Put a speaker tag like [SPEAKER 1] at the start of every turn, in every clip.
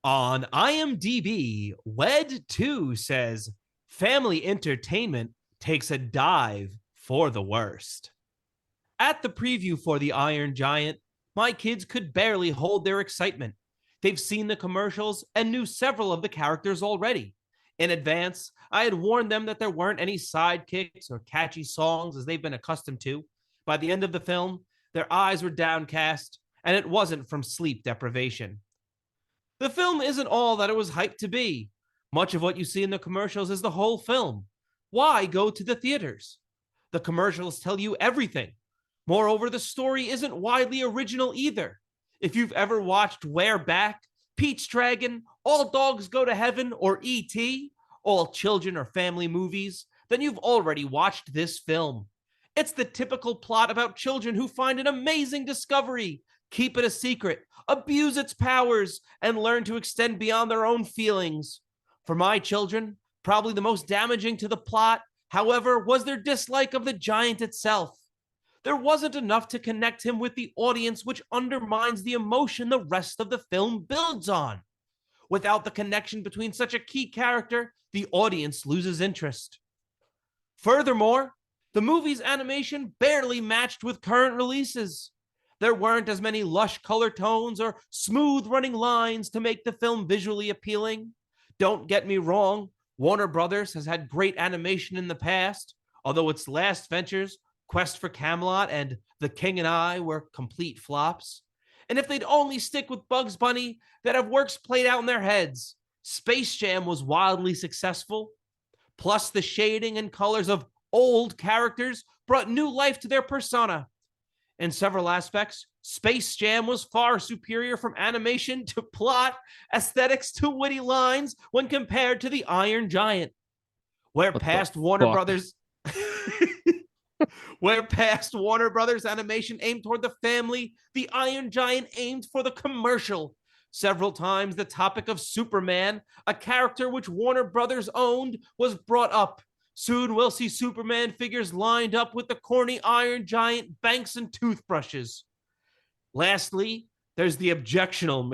[SPEAKER 1] On IMDb, Wed 2 says family entertainment takes a dive for the worst. At the preview for The Iron Giant, my kids could barely hold their excitement. They've seen the commercials and knew several of the characters already. In advance, I had warned them that there weren't any sidekicks or catchy songs as they've been accustomed to. By the end of the film, their eyes were downcast, and it wasn't from sleep deprivation. The film isn't all that it was hyped to be. Much of what you see in the commercials is the whole film. Why go to the theaters? The commercials tell you everything. Moreover, the story isn't widely original either. If you've ever watched Where Back, Pete's Dragon, All Dogs Go to Heaven, or E.T., all children or family movies, then you've already watched this film. It's the typical plot about children who find an amazing discovery, keep it a secret, abuse its powers, and learn to extend beyond their own feelings. For my children, probably the most damaging to the plot, however, was their dislike of the giant itself. There wasn't enough to connect him with the audience, which undermines the emotion the rest of the film builds on. Without the connection between such a key character, the audience loses interest. Furthermore, the movie's animation barely matched with current releases. There weren't as many lush color tones or smooth running lines to make the film visually appealing. Don't get me wrong, Warner Brothers has had great animation in the past, although its last ventures, Quest for Camelot and The King and I, were complete flops. And if they'd only stick with Bugs Bunny, they'd have works played out in their heads. Space Jam was wildly successful. Plus, the shading and colors of old characters brought new life to their persona. In several aspects, Space Jam was far superior from animation to plot, aesthetics to witty lines when compared to The Iron Giant. Where past Warner Brothers animation aimed toward the family, The Iron Giant aimed for the commercial. Several times the topic of Superman, a character which Warner Brothers owned, was brought up. Soon we'll see Superman figures lined up with the corny Iron Giant banks and toothbrushes. Lastly, there's the objectional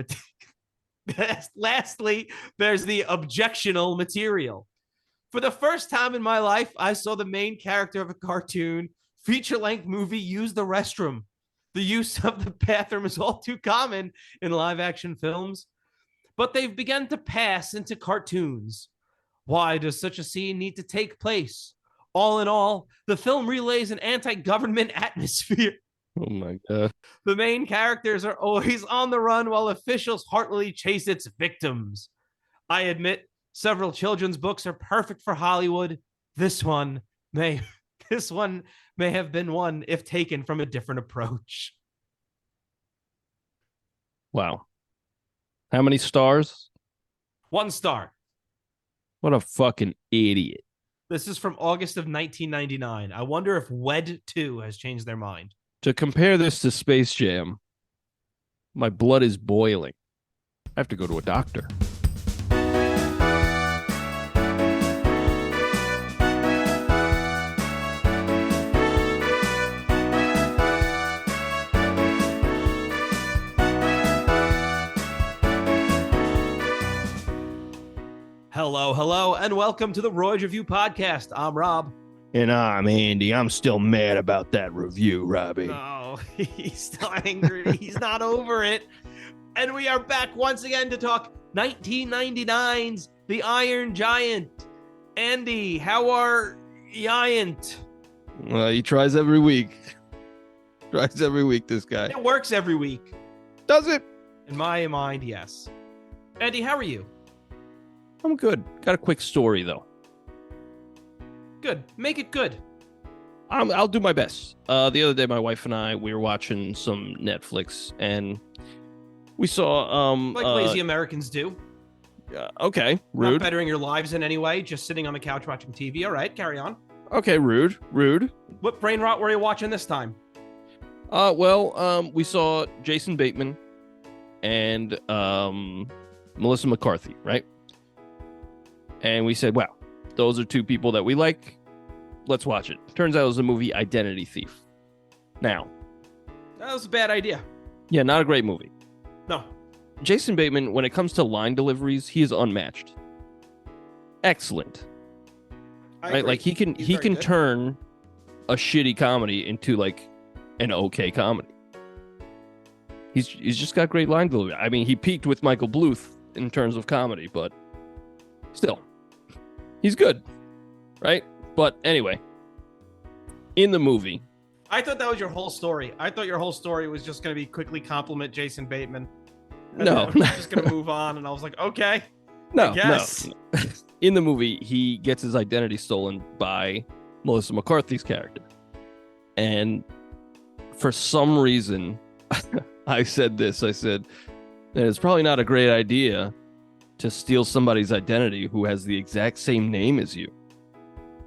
[SPEAKER 1] material. For the first time in my life, I saw the main character of a cartoon feature-length movie use the restroom. The use of the bathroom is all too common in live-action films, but they've begun to pass into cartoons. Why does such a scene need to take place? All in all, the film relays an anti-government atmosphere.
[SPEAKER 2] Oh my God.
[SPEAKER 1] The main characters are always on the run while officials heartily chase its victims. I admit, several children's books are perfect for Hollywood. This one may have been one if taken from a different approach.
[SPEAKER 2] Wow. How many stars?
[SPEAKER 1] 1 star.
[SPEAKER 2] What a fucking idiot.
[SPEAKER 1] This is from August of 1999. I wonder if Wed 2 has changed their mind.
[SPEAKER 2] To compare this to Space Jam, my blood is boiling. I have to go to a doctor.
[SPEAKER 1] Hello, and welcome to the Royds Review Podcast. I'm Rob.
[SPEAKER 2] And I'm Andy. I'm still mad about that review, Robbie.
[SPEAKER 1] Oh, he's still angry. He's not over it. And we are back once again to talk 1999's The Iron Giant. Andy, how are Giant?
[SPEAKER 2] Well, he tries every week. This guy.
[SPEAKER 1] It works every week.
[SPEAKER 2] Does it?
[SPEAKER 1] In my mind, yes. Andy, how are you?
[SPEAKER 2] I'm good. Got a quick story, though.
[SPEAKER 1] Good. Make it good.
[SPEAKER 2] I'll do my best. The other day, my wife and I, we were watching some Netflix, and we saw...
[SPEAKER 1] like lazy Americans do.
[SPEAKER 2] Okay, rude.
[SPEAKER 1] Not bettering your lives in any way, just sitting on the couch watching TV. All right, carry on.
[SPEAKER 2] Okay, rude.
[SPEAKER 1] What brain rot were you watching this time?
[SPEAKER 2] We saw Jason Bateman and Melissa McCarthy, right? And we said, wow, those are two people that we like. Let's watch it. Turns out it was the movie Identity Thief. Now.
[SPEAKER 1] That was a bad idea.
[SPEAKER 2] Yeah, not a great movie.
[SPEAKER 1] No.
[SPEAKER 2] Jason Bateman, when it comes to line deliveries, he is unmatched. Excellent. Right? Like he can turn a shitty comedy into like an okay comedy. He's just got great line delivery. I mean, he peaked with Michael Bluth in terms of comedy, but still, he's good, right? But anyway, in the movie,
[SPEAKER 1] I thought that was your whole story. I thought your whole story was just going to be quickly compliment Jason Bateman.
[SPEAKER 2] No,
[SPEAKER 1] I'm just going to move on. And I was like, okay.
[SPEAKER 2] No. In the movie, he gets his identity stolen by Melissa McCarthy's character. And for some reason, I said this. I said that it's probably not a great idea to steal somebody's identity who has the exact same name as you.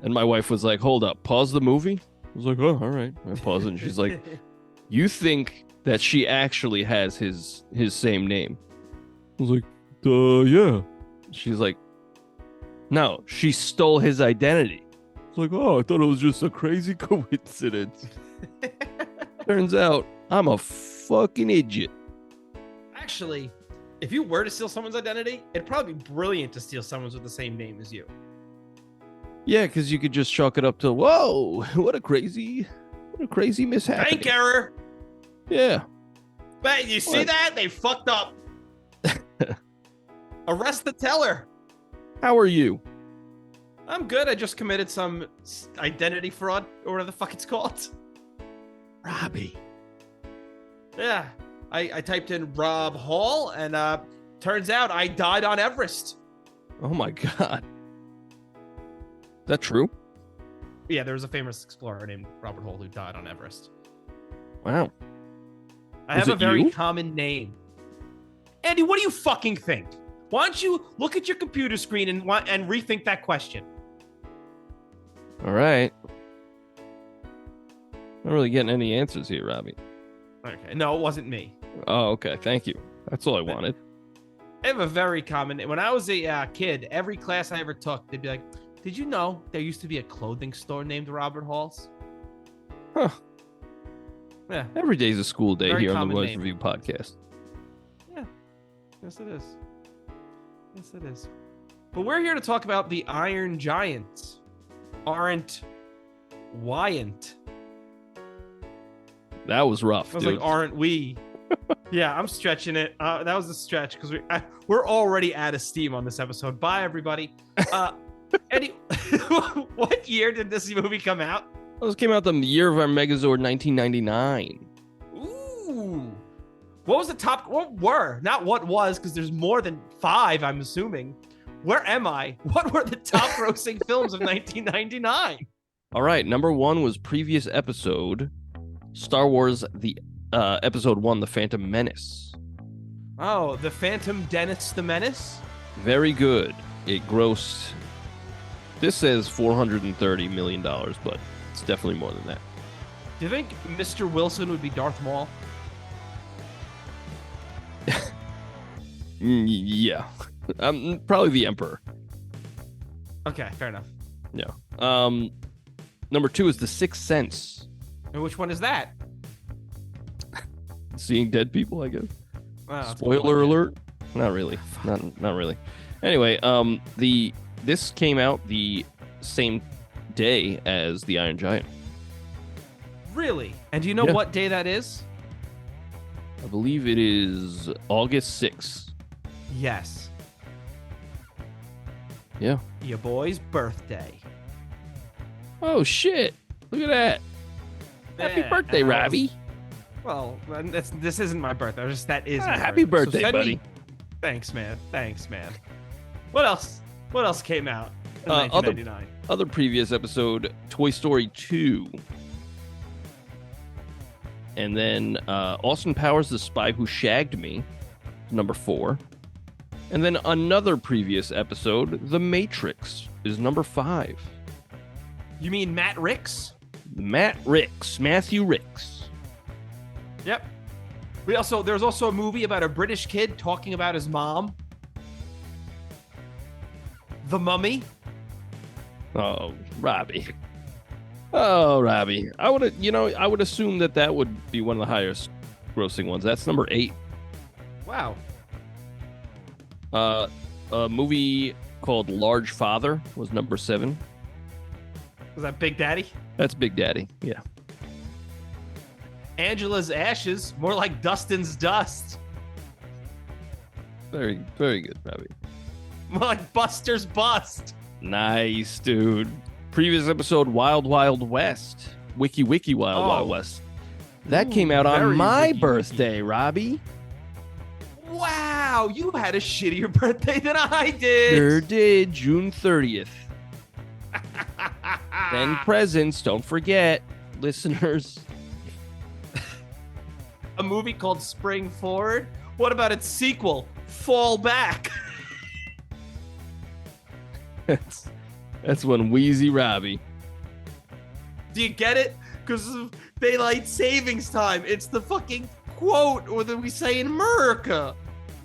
[SPEAKER 2] And my wife was like, hold up, pause the movie. I was like, oh, all right. I paused it. And she's like, you think that she actually has his same name? I was like, yeah. She's like, no, she stole his identity. I was like, oh, I thought it was just a crazy coincidence. Turns out I'm a fucking idiot.
[SPEAKER 1] Actually, if you were to steal someone's identity, it'd probably be brilliant to steal someone's with the same name as you.
[SPEAKER 2] Yeah, because you could just chalk it up to, whoa, what a crazy mishap.
[SPEAKER 1] Bank error.
[SPEAKER 2] Yeah.
[SPEAKER 1] But you see that? They fucked up. Arrest the teller.
[SPEAKER 2] How are you?
[SPEAKER 1] I'm good. I just committed some identity fraud or whatever the fuck it's called.
[SPEAKER 2] Robbie.
[SPEAKER 1] Yeah. I typed in Rob Hall and turns out I died on Everest.
[SPEAKER 2] Oh my God. Is that true?
[SPEAKER 1] Yeah, there was a famous explorer named Robert Hall who died on Everest.
[SPEAKER 2] Wow.
[SPEAKER 1] I have a very common name. Andy, what do you fucking think? Why don't you look at your computer screen and rethink that question?
[SPEAKER 2] All right. Not really getting any answers here, Robbie.
[SPEAKER 1] Okay. No, it wasn't me.
[SPEAKER 2] Oh, okay. Thank you. That's all I wanted.
[SPEAKER 1] I have a very common... When I was a kid, every class I ever took, they'd be like, did you know there used to be a clothing store named Robert Hall's?
[SPEAKER 2] Huh.
[SPEAKER 1] Yeah.
[SPEAKER 2] Every day's a school day
[SPEAKER 1] Very
[SPEAKER 2] here on the
[SPEAKER 1] common
[SPEAKER 2] Roy's
[SPEAKER 1] name.
[SPEAKER 2] Review podcast.
[SPEAKER 1] Yeah. Yes, it is. Yes, it is. But we're here to talk about the Iron Giants. Aren't.
[SPEAKER 2] That was rough,
[SPEAKER 1] I was
[SPEAKER 2] dude.
[SPEAKER 1] like, aren't we? Yeah, I'm stretching it. That was a stretch because we're already out of steam on this episode. Bye, everybody. Eddie, what year did this movie come out?
[SPEAKER 2] This came out the year of our Megazord, 1999.
[SPEAKER 1] Ooh. What was the top? What were? Not what was, because there's more than 5, I'm assuming. Where am I? What were the top grossing films of 1999?
[SPEAKER 2] All right, number 1 was previous episode, Star Wars, the episode 1, The Phantom Menace.
[SPEAKER 1] Oh, The Phantom Dennis the Menace?
[SPEAKER 2] Very good. It grossed, this says $430 million, but it's definitely more than that.
[SPEAKER 1] Do you think Mr. Wilson would be Darth Maul?
[SPEAKER 2] Yeah. Probably the Emperor.
[SPEAKER 1] Okay, fair enough.
[SPEAKER 2] Yeah. Number 2 is The Sixth Sense.
[SPEAKER 1] And which one is that?
[SPEAKER 2] Seeing dead people, I guess.
[SPEAKER 1] Wow,
[SPEAKER 2] Spoiler alert. Not really. Not really. Anyway, this came out the same day as The Iron Giant.
[SPEAKER 1] Really? And do you know what day that is?
[SPEAKER 2] I believe it is August 6th.
[SPEAKER 1] Yes.
[SPEAKER 2] Yeah.
[SPEAKER 1] Your boy's birthday.
[SPEAKER 2] Oh, shit. Look at that. Happy birthday, Robbie.
[SPEAKER 1] Well, this isn't my birthday. That is my
[SPEAKER 2] happy birthday,
[SPEAKER 1] so
[SPEAKER 2] buddy.
[SPEAKER 1] Thanks, man. What else? What else came out in 1999?
[SPEAKER 2] Other previous episode, Toy Story 2. And then Austin Powers, The Spy Who Shagged Me, number 4. And then another previous episode, The Matrix, is number 5.
[SPEAKER 1] You mean Matt Ricks?
[SPEAKER 2] Matthew Ricks.
[SPEAKER 1] Yep. There's also a movie about a British kid talking about his mom. The Mummy.
[SPEAKER 2] Oh, Robbie. I would assume that would be one of the highest grossing ones. That's number 8.
[SPEAKER 1] Wow.
[SPEAKER 2] Uh, a movie called Large Father was number 7.
[SPEAKER 1] Was that Big Daddy?
[SPEAKER 2] That's Big Daddy. Yeah.
[SPEAKER 1] Angela's Ashes, more like Dustin's Dust.
[SPEAKER 2] Very, very good, Robbie.
[SPEAKER 1] More like Buster's Bust.
[SPEAKER 2] Nice, dude. Previous episode, Wild Wild West. Wiki Wild Wild West. That came out on my birthday, Robbie.
[SPEAKER 1] Wow, you had a shittier birthday than I did.
[SPEAKER 2] Sure did. June 30th. Then presents, don't forget, listeners.
[SPEAKER 1] A movie called Spring Forward? What about its sequel, Fall Back?
[SPEAKER 2] That's one Wheezy Robbie.
[SPEAKER 1] Do you get it? Because of daylight savings time. It's the fucking quote, or that we say in America.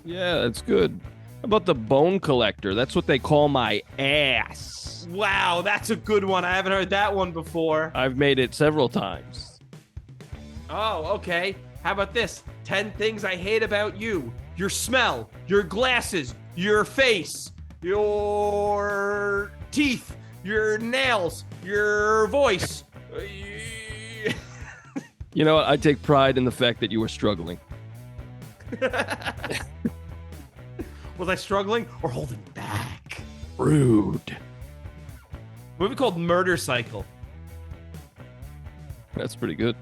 [SPEAKER 2] Yeah, that's good. How about The Bone Collector? That's what they call my ass.
[SPEAKER 1] Wow, that's a good one. I haven't heard that one before.
[SPEAKER 2] I've made it several times.
[SPEAKER 1] Oh, okay. How about this? 10 things I hate about you. Your smell, your glasses, your face, your teeth, your nails, your voice.
[SPEAKER 2] You know what? I take pride in the fact that you were struggling.
[SPEAKER 1] Was I struggling or holding back?
[SPEAKER 2] Rude.
[SPEAKER 1] Movie called Murder Cycle.
[SPEAKER 2] That's pretty good.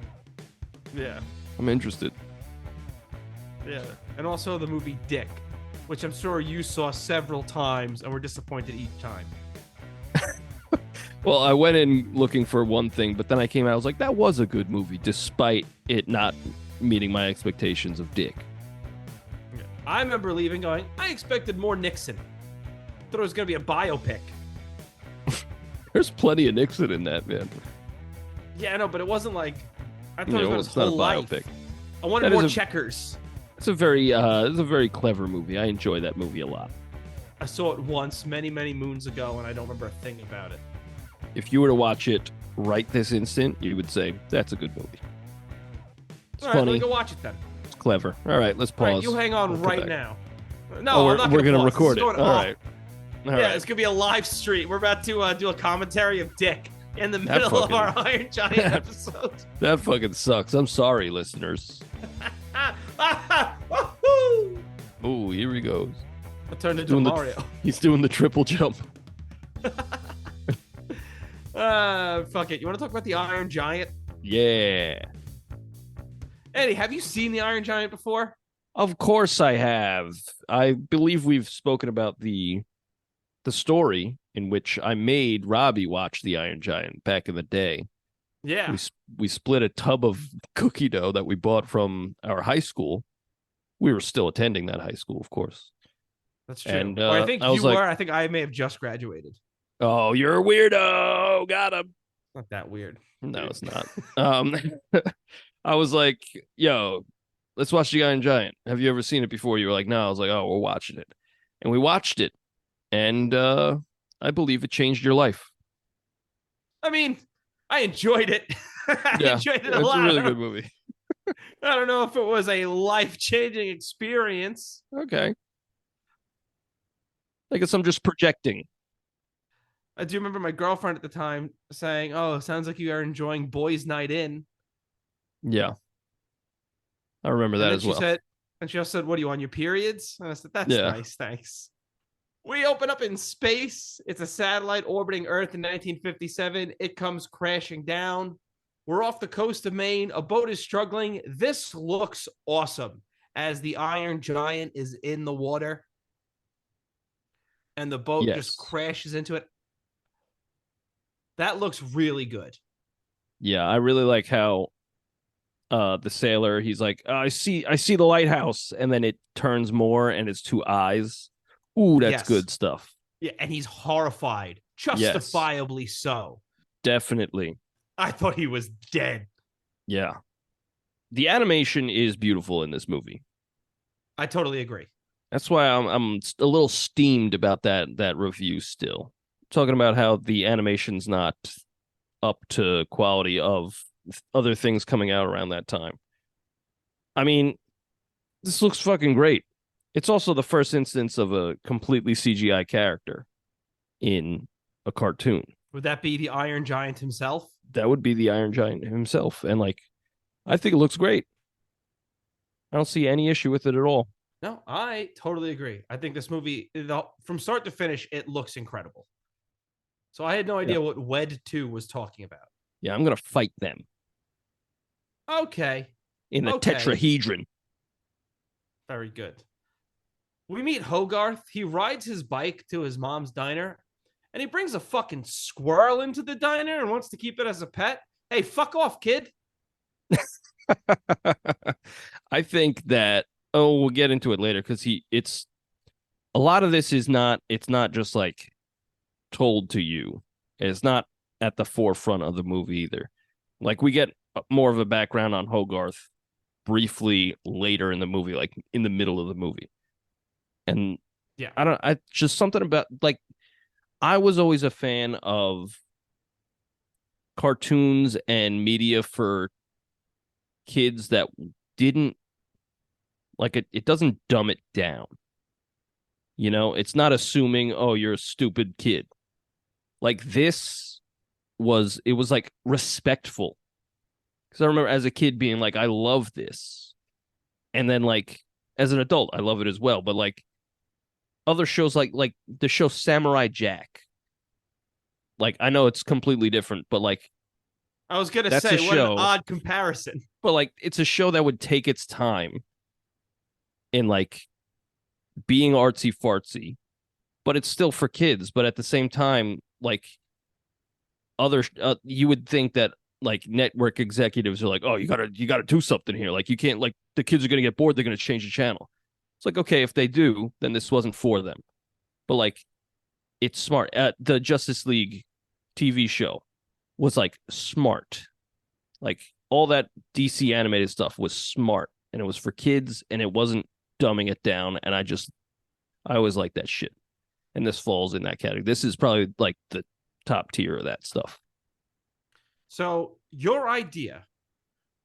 [SPEAKER 1] Yeah.
[SPEAKER 2] I'm interested.
[SPEAKER 1] Yeah. And also the movie Dick, which I'm sure you saw several times and were disappointed each time.
[SPEAKER 2] Well, I went in looking for one thing, but then I came out, I was like, that was a good movie, despite it not meeting my expectations of Dick.
[SPEAKER 1] Yeah. I remember leaving going, I expected more Nixon. Thought it was going to be a biopic.
[SPEAKER 2] There's plenty of Nixon in that, man.
[SPEAKER 1] Yeah, I know, but it wasn't like, I thought
[SPEAKER 2] You
[SPEAKER 1] it
[SPEAKER 2] know,
[SPEAKER 1] was
[SPEAKER 2] it's
[SPEAKER 1] about
[SPEAKER 2] not
[SPEAKER 1] his
[SPEAKER 2] a
[SPEAKER 1] whole life.
[SPEAKER 2] biopic.
[SPEAKER 1] I wanted
[SPEAKER 2] That
[SPEAKER 1] more
[SPEAKER 2] is a-
[SPEAKER 1] checkers.
[SPEAKER 2] It's a very clever movie. I enjoy that movie a lot.
[SPEAKER 1] I saw it once many, many moons ago, and I don't remember a thing about it.
[SPEAKER 2] If you were to watch it right this instant, you would say, that's a good movie. It's
[SPEAKER 1] All right, let
[SPEAKER 2] funny.
[SPEAKER 1] me go watch it then.
[SPEAKER 2] It's clever. All right, let's
[SPEAKER 1] All
[SPEAKER 2] pause.
[SPEAKER 1] right, you hang on
[SPEAKER 2] We'll come
[SPEAKER 1] right
[SPEAKER 2] back.
[SPEAKER 1] now. No,
[SPEAKER 2] Oh,
[SPEAKER 1] I'm not
[SPEAKER 2] we're
[SPEAKER 1] gonna
[SPEAKER 2] going to
[SPEAKER 1] pause.
[SPEAKER 2] record
[SPEAKER 1] This
[SPEAKER 2] it.
[SPEAKER 1] is
[SPEAKER 2] All
[SPEAKER 1] going off.
[SPEAKER 2] right.
[SPEAKER 1] Yeah,
[SPEAKER 2] All right.
[SPEAKER 1] it's gonna be a live stream. We're about to do a commentary of Dick in the middle of
[SPEAKER 2] fucking-
[SPEAKER 1] our Iron Giant episode.
[SPEAKER 2] That fucking sucks. I'm sorry, listeners.
[SPEAKER 1] Woohoo!
[SPEAKER 2] Oh, here he goes.
[SPEAKER 1] I turned into
[SPEAKER 2] Doing the-
[SPEAKER 1] Mario.
[SPEAKER 2] He's doing the triple jump.
[SPEAKER 1] Fuck it. You want to talk about the Iron Giant?
[SPEAKER 2] Yeah.
[SPEAKER 1] Eddie, have you seen the Iron Giant before?
[SPEAKER 2] Of course I have. I believe we've spoken about the story in which I made Robbie watch the Iron Giant back in the day.
[SPEAKER 1] Yeah.
[SPEAKER 2] We split a tub of cookie dough that we bought from our high school. We were still attending that high school, of course.
[SPEAKER 1] That's true.
[SPEAKER 2] And,
[SPEAKER 1] Or I think
[SPEAKER 2] I was
[SPEAKER 1] you
[SPEAKER 2] like-
[SPEAKER 1] were. I think I may have just graduated.
[SPEAKER 2] Oh, you're a weirdo. Got him.
[SPEAKER 1] Not that weird.
[SPEAKER 2] No, it's not. I was like, yo, let's watch the Iron Giant. Have you ever seen it before? You were like, no. I was like, oh, we're watching it. And we watched it. And I believe it changed your life.
[SPEAKER 1] I mean, I enjoyed it. I
[SPEAKER 2] Yeah,
[SPEAKER 1] enjoyed it
[SPEAKER 2] It's
[SPEAKER 1] a lot.
[SPEAKER 2] a really good movie.
[SPEAKER 1] I don't know if it was a life-changing experience.
[SPEAKER 2] Okay. I guess I'm just projecting.
[SPEAKER 1] I do remember my girlfriend at the time saying, "Oh, it sounds like you are enjoying Boys' Night In."
[SPEAKER 2] Yeah. I remember
[SPEAKER 1] And
[SPEAKER 2] that
[SPEAKER 1] then
[SPEAKER 2] as
[SPEAKER 1] she
[SPEAKER 2] well.
[SPEAKER 1] said, and she also said, "What are you on your periods?" And I said, "That's
[SPEAKER 2] Yeah.
[SPEAKER 1] nice, thanks." We open up in space. It's a satellite orbiting Earth in 1957. It comes crashing down. We're off the coast of Maine. A boat is struggling. This looks awesome as the Iron Giant is in the water and the boat
[SPEAKER 2] Yes.
[SPEAKER 1] just crashes into it. That looks really good.
[SPEAKER 2] Yeah, I really like how the sailor, he's like, I see the lighthouse, and then it turns more and it's two eyes. Ooh, that's
[SPEAKER 1] Yes.
[SPEAKER 2] good stuff.
[SPEAKER 1] Yeah, and he's horrified, justifiably so.
[SPEAKER 2] Definitely.
[SPEAKER 1] I thought he was dead.
[SPEAKER 2] Yeah. The animation is beautiful in this movie.
[SPEAKER 1] I totally agree.
[SPEAKER 2] That's why I'm a little steamed about that review still. Talking about how the animation's not up to quality of other things coming out around that time. I mean, this looks fucking great. It's also the first instance of a completely CGI character in a cartoon.
[SPEAKER 1] Would that be the Iron Giant himself?
[SPEAKER 2] That would be the Iron Giant himself. And like, I think it looks great. I don't see any issue with it at all.
[SPEAKER 1] No, I totally agree. I think this movie, from start to finish, it looks incredible. So I had no idea what Wed 2 was talking about.
[SPEAKER 2] Yeah, I'm going to fight them.
[SPEAKER 1] Okay.
[SPEAKER 2] In a tetrahedron.
[SPEAKER 1] Very good. We meet Hogarth. He rides his bike to his mom's diner, and he brings a fucking squirrel into the diner and wants to keep it as a pet. Hey, fuck off, kid.
[SPEAKER 2] I think that we'll get into it later because it's a lot of this is not, it's not just like told to you. It's not at the forefront of the movie either. Like we get more of a background on Hogarth briefly later in the movie, like in the middle of the movie. And
[SPEAKER 1] yeah,
[SPEAKER 2] I just something about like, I was always a fan of cartoons and media for kids that didn't like it doesn't dumb it down. You know, it's not assuming, oh, you're a stupid kid. Like this was like respectful. Because I remember as a kid being like, I love this. And then like as an adult, I love it as well. But like other shows like the show Samurai Jack. Like I know it's completely different, but like
[SPEAKER 1] I was gonna say what an odd comparison.
[SPEAKER 2] But like it's a show that would take its time in like being artsy fartsy, but it's still for kids. But at the same time, like other, you would think that like network executives are like, oh, you gotta do something here. Like you can't, like the kids are gonna get bored. They're gonna change the channel. It's like, okay, if they do, then this wasn't for them. But like, it's smart. The Justice League TV show was like smart. Like all that DC animated stuff was smart, and it was for kids, and it wasn't dumbing it down. And I always like that shit. And this falls in that category. This is probably like the top tier of that stuff.
[SPEAKER 1] So your idea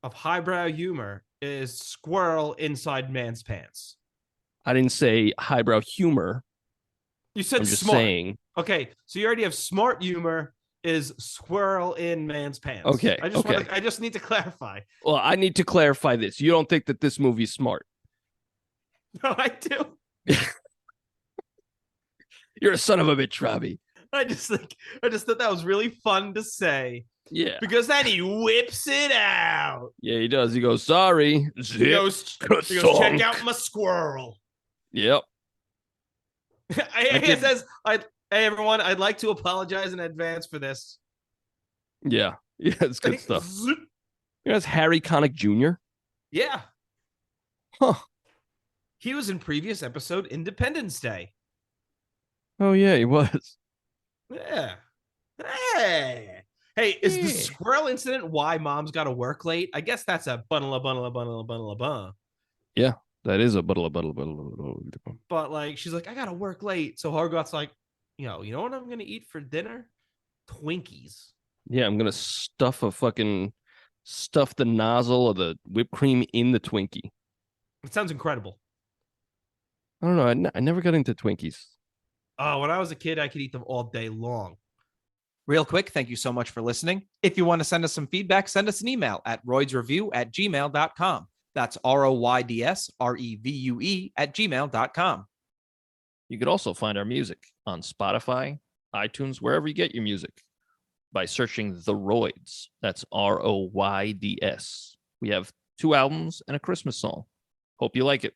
[SPEAKER 1] of highbrow humor is squirrel inside man's pants.
[SPEAKER 2] I didn't say highbrow humor.
[SPEAKER 1] You said
[SPEAKER 2] I'm just
[SPEAKER 1] smart.
[SPEAKER 2] saying.
[SPEAKER 1] Okay, so your idea of smart humor is squirrel in man's pants.
[SPEAKER 2] Okay.
[SPEAKER 1] I just need to clarify.
[SPEAKER 2] Well, I need to clarify this. You don't think that this movie's smart?
[SPEAKER 1] No, I do.
[SPEAKER 2] You're a son of a bitch, Robbie.
[SPEAKER 1] I just thought that was really fun to say.
[SPEAKER 2] Yeah.
[SPEAKER 1] Because then he whips it out.
[SPEAKER 2] Yeah, he does. He goes, sorry.
[SPEAKER 1] He goes check out my squirrel.
[SPEAKER 2] Yep.
[SPEAKER 1] He says, hey, everyone, I'd like to apologize in advance for this.
[SPEAKER 2] Yeah. Yeah, it's good stuff. You know, it's Harry Connick Jr.?
[SPEAKER 1] Yeah.
[SPEAKER 2] Huh.
[SPEAKER 1] He was in previous episode Independence Day.
[SPEAKER 2] Oh, yeah, he was.
[SPEAKER 1] Yeah. Hey, is the squirrel incident why mom's got to work late? I guess that's a bundle.
[SPEAKER 2] Yeah, that is a bundle.
[SPEAKER 1] But like, she's like, I got to work late. So Hogarth's like, you know what I'm going to eat for dinner? Twinkies.
[SPEAKER 2] Yeah, I'm going to stuff the nozzle of the whipped cream in the Twinkie.
[SPEAKER 1] It sounds incredible.
[SPEAKER 2] I don't know. I never got into Twinkies.
[SPEAKER 1] Oh, when I was a kid, I could eat them all day long.
[SPEAKER 3] Real quick, thank you so much for listening. If you want to send us some feedback, send us an email at roydsreview@gmail.com. That's ROYDSREVUE@gmail.com.
[SPEAKER 2] You could also find our music on Spotify, iTunes, wherever you get your music by searching The Royds. That's ROYDS. We have 2 albums and a Christmas song. Hope you like it.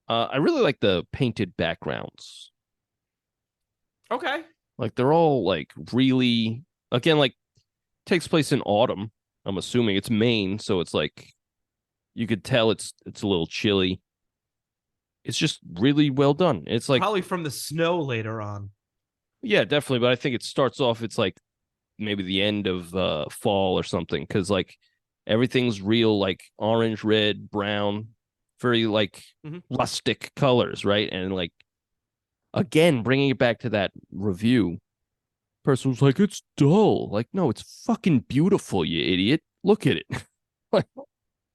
[SPEAKER 2] I really like the painted backgrounds.
[SPEAKER 1] Okay.
[SPEAKER 2] Like they're all like really, again, like takes place in autumn. I'm assuming it's Maine, so it's like you could tell it's a little chilly. It's just really well done. It's like
[SPEAKER 1] probably from the snow later on.
[SPEAKER 2] Yeah, definitely. But I think it starts off. It's like maybe the end of fall or something, because like everything's real, like orange, red, brown, very like rustic colors, right? And like again, bringing it back to that review, person was like, "It's dull." Like, no, it's fucking beautiful, you idiot. Look at it. Like,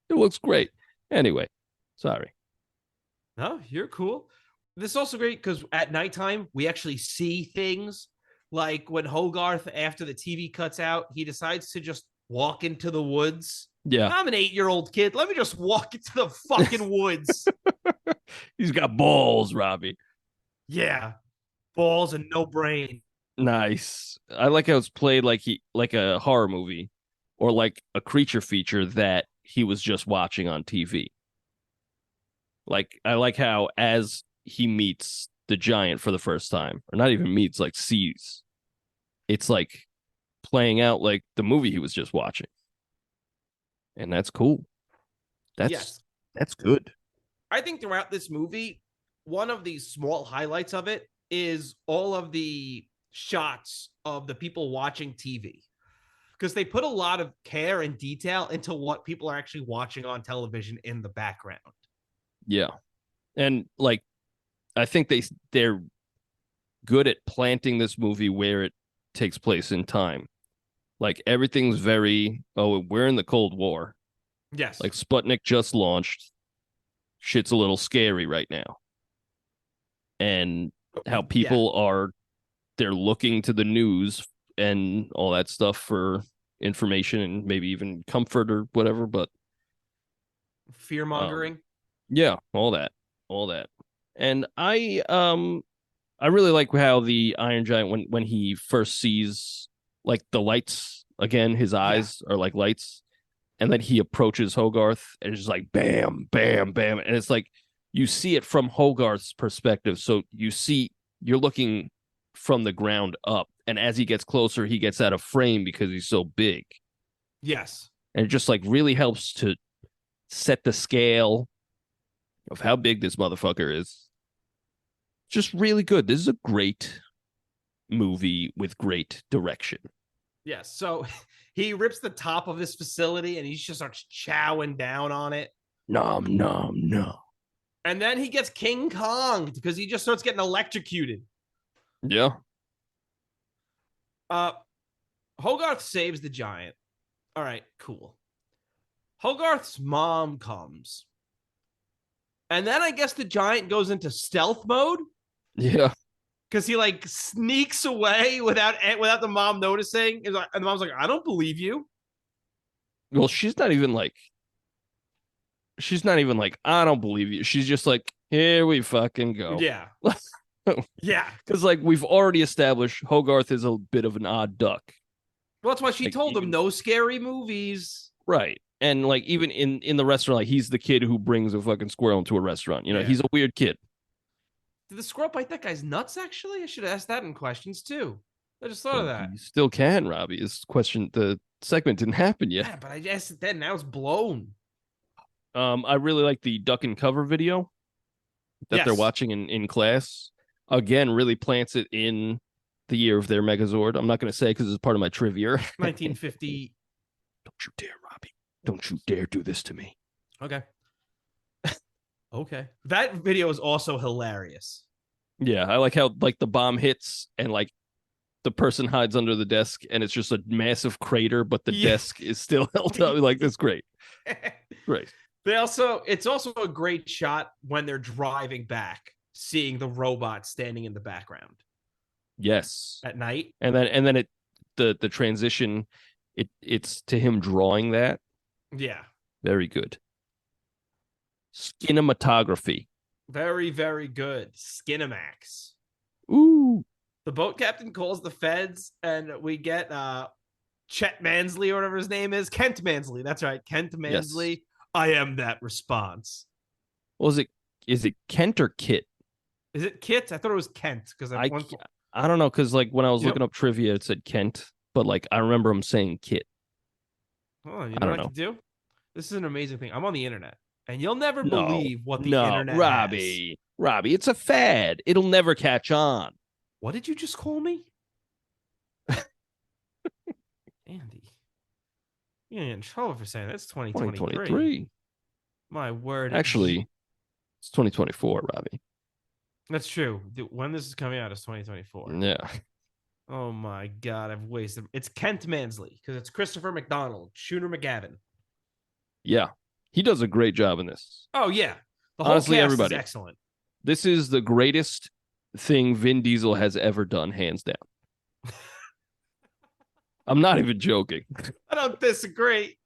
[SPEAKER 2] it looks great. Anyway, sorry.
[SPEAKER 1] No, you're cool. This is also great because at nighttime, we actually see things. Like when Hogarth, after the TV cuts out, he decides to just walk into the woods.
[SPEAKER 2] Yeah.
[SPEAKER 1] I'm an 8-year-old kid. Let me just walk into the fucking woods.
[SPEAKER 2] He's got balls, Robbie.
[SPEAKER 1] Yeah. Balls and no brain.
[SPEAKER 2] Nice. I like how it's played like a horror movie or like a creature feature that he was just watching on TV. Like I like how as he meets the giant for the first time, or not even meets, like sees, it's like playing out like the movie he was just watching. And that's cool.
[SPEAKER 1] Yes.
[SPEAKER 2] That's good.
[SPEAKER 1] I think throughout this movie, one of the small highlights of it is all of the shots of the people watching TV. Because they put a lot of care and detail into what people are actually watching on television in the background.
[SPEAKER 2] Yeah. And like I think they're good at planting this movie where it takes place in time. Like everything's very, oh, we're in the Cold War.
[SPEAKER 1] Yes.
[SPEAKER 2] Like Sputnik just launched. Shit's a little scary right now. And how people are, they're looking to the news and all that stuff for information and maybe even comfort or whatever. But
[SPEAKER 1] fear mongering.
[SPEAKER 2] Yeah, all that. And I really like how the Iron Giant, when he first sees like the lights again, his eyes are like lights, and then he approaches Hogarth and it's just like bam, bam, bam, and it's like you see it from Hogarth's perspective, so you're looking from the ground up, and as he gets closer, he gets out of frame because he's so big.
[SPEAKER 1] Yes,
[SPEAKER 2] and it just like really helps to set the scale of how big this motherfucker is. Just really good. This is a great movie with great direction.
[SPEAKER 1] Yes. So he rips the top of this facility and he just starts chowing down on it.
[SPEAKER 2] Nom, nom, nom.
[SPEAKER 1] And then he gets King Kong because he just starts getting electrocuted.
[SPEAKER 2] Yeah.
[SPEAKER 1] Hogarth saves the giant. All right, cool. Hogarth's mom comes. And then I guess the giant goes into stealth mode.
[SPEAKER 2] Yeah.
[SPEAKER 1] Because he like sneaks away without the mom noticing. And the mom's like, I don't believe you.
[SPEAKER 2] Well, she's not even like, I don't believe you. She's just like, here we fucking go.
[SPEAKER 1] Yeah. Yeah.
[SPEAKER 2] Because like we've already established Hogarth is a bit of an odd duck.
[SPEAKER 1] Well, that's why she
[SPEAKER 2] like,
[SPEAKER 1] told him no scary movies.
[SPEAKER 2] Right. And like even in the restaurant, like he's the kid who brings a fucking squirrel into a restaurant. You know, he's a weird kid.
[SPEAKER 1] Did the squirrel bite that guy's nuts, actually? I should have asked that in questions, too. I just thought of that.
[SPEAKER 2] You still can, Robbie. This question, the segment didn't happen yet.
[SPEAKER 1] Yeah, but I asked it then. Now it's blown.
[SPEAKER 2] I really like the duck and cover video that they're watching in class. Again, really plants it in the year of their Megazord. I'm not going to say because it's part of my trivia.
[SPEAKER 1] 1950.
[SPEAKER 2] Don't you dare, Robbie. Don't you dare do this to me.
[SPEAKER 1] Okay. Okay. That video is also hilarious.
[SPEAKER 2] Yeah, I like how like the bomb hits and like the person hides under the desk and it's just a massive crater, but the desk is still held up. Like, that's great. Great.
[SPEAKER 1] It's also a great shot when they're driving back, seeing the robot standing in the background.
[SPEAKER 2] Yes.
[SPEAKER 1] At night.
[SPEAKER 2] And then the transition, it's to him drawing that.
[SPEAKER 1] Yeah.
[SPEAKER 2] Very good. Cinematography.
[SPEAKER 1] Very, very good. Skinamax.
[SPEAKER 2] Ooh.
[SPEAKER 1] The boat captain calls the feds, and we get Chet Mansley or whatever his name is. Kent Mansley. That's right. Kent Mansley. Yes. I am that response.
[SPEAKER 2] Is it Kent or Kit?
[SPEAKER 1] Is it Kit? I thought it was Kent because
[SPEAKER 2] I don't know, because like when I was looking up trivia, it said Kent, but like I remember him saying Kit.
[SPEAKER 1] Oh, you know what I can do? This is an amazing thing. I'm on the internet. And you'll never believe what the internet
[SPEAKER 2] has. Robbie, it's a fad. It'll never catch on.
[SPEAKER 1] What did you just call me? Andy. You're in trouble for saying that's 2023. My word.
[SPEAKER 2] Actually, it's 2024, Robbie.
[SPEAKER 1] That's true. When this is coming out is 2024.
[SPEAKER 2] Yeah.
[SPEAKER 1] Oh my God, I've wasted. It's Kent Mansley because it's Christopher McDonald, Shooter McGavin.
[SPEAKER 2] Yeah. He does a great job in this.
[SPEAKER 1] Oh, yeah. The whole
[SPEAKER 2] Honestly,
[SPEAKER 1] cast
[SPEAKER 2] everybody.
[SPEAKER 1] is excellent.
[SPEAKER 2] This is the greatest thing Vin Diesel has ever done, hands down. I'm not even joking.
[SPEAKER 1] I don't disagree.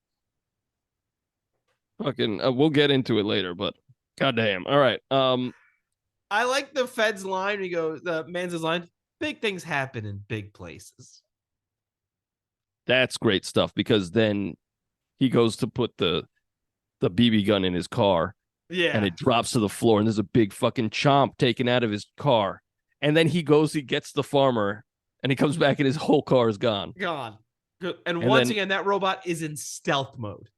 [SPEAKER 2] Fucking, we'll get into it later, but goddamn. All right.
[SPEAKER 1] I like the Fed's line. We go, the Man's line. Big things happen in big places.
[SPEAKER 2] That's great stuff because then he goes to put the BB gun in his car.
[SPEAKER 1] Yeah.
[SPEAKER 2] And it drops to the floor, and there's a big fucking chomp taken out of his car. And then he gets the farmer, and he comes back, and his whole car is gone.
[SPEAKER 1] Gone. Good. And once again, that robot is in stealth mode.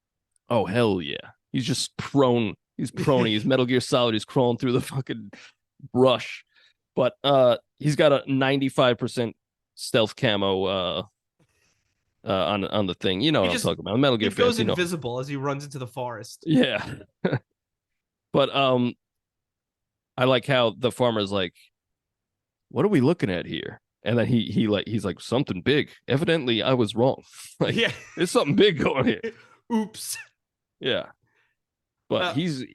[SPEAKER 2] Oh, hell yeah. He's just prone. He's prone. He's Metal Gear Solid. He's crawling through the fucking brush. But he's got a 95% stealth camo on the thing. You know what I'm talking about. Metal Gear
[SPEAKER 1] He goes
[SPEAKER 2] fans,
[SPEAKER 1] invisible as he runs into the forest.
[SPEAKER 2] Yeah. But I like how the farmer's like, what are we looking at here? And then he's like, something big. Evidently, I was wrong. Like,
[SPEAKER 1] yeah,
[SPEAKER 2] there's something big going here.
[SPEAKER 1] Oops.
[SPEAKER 2] Yeah. But he's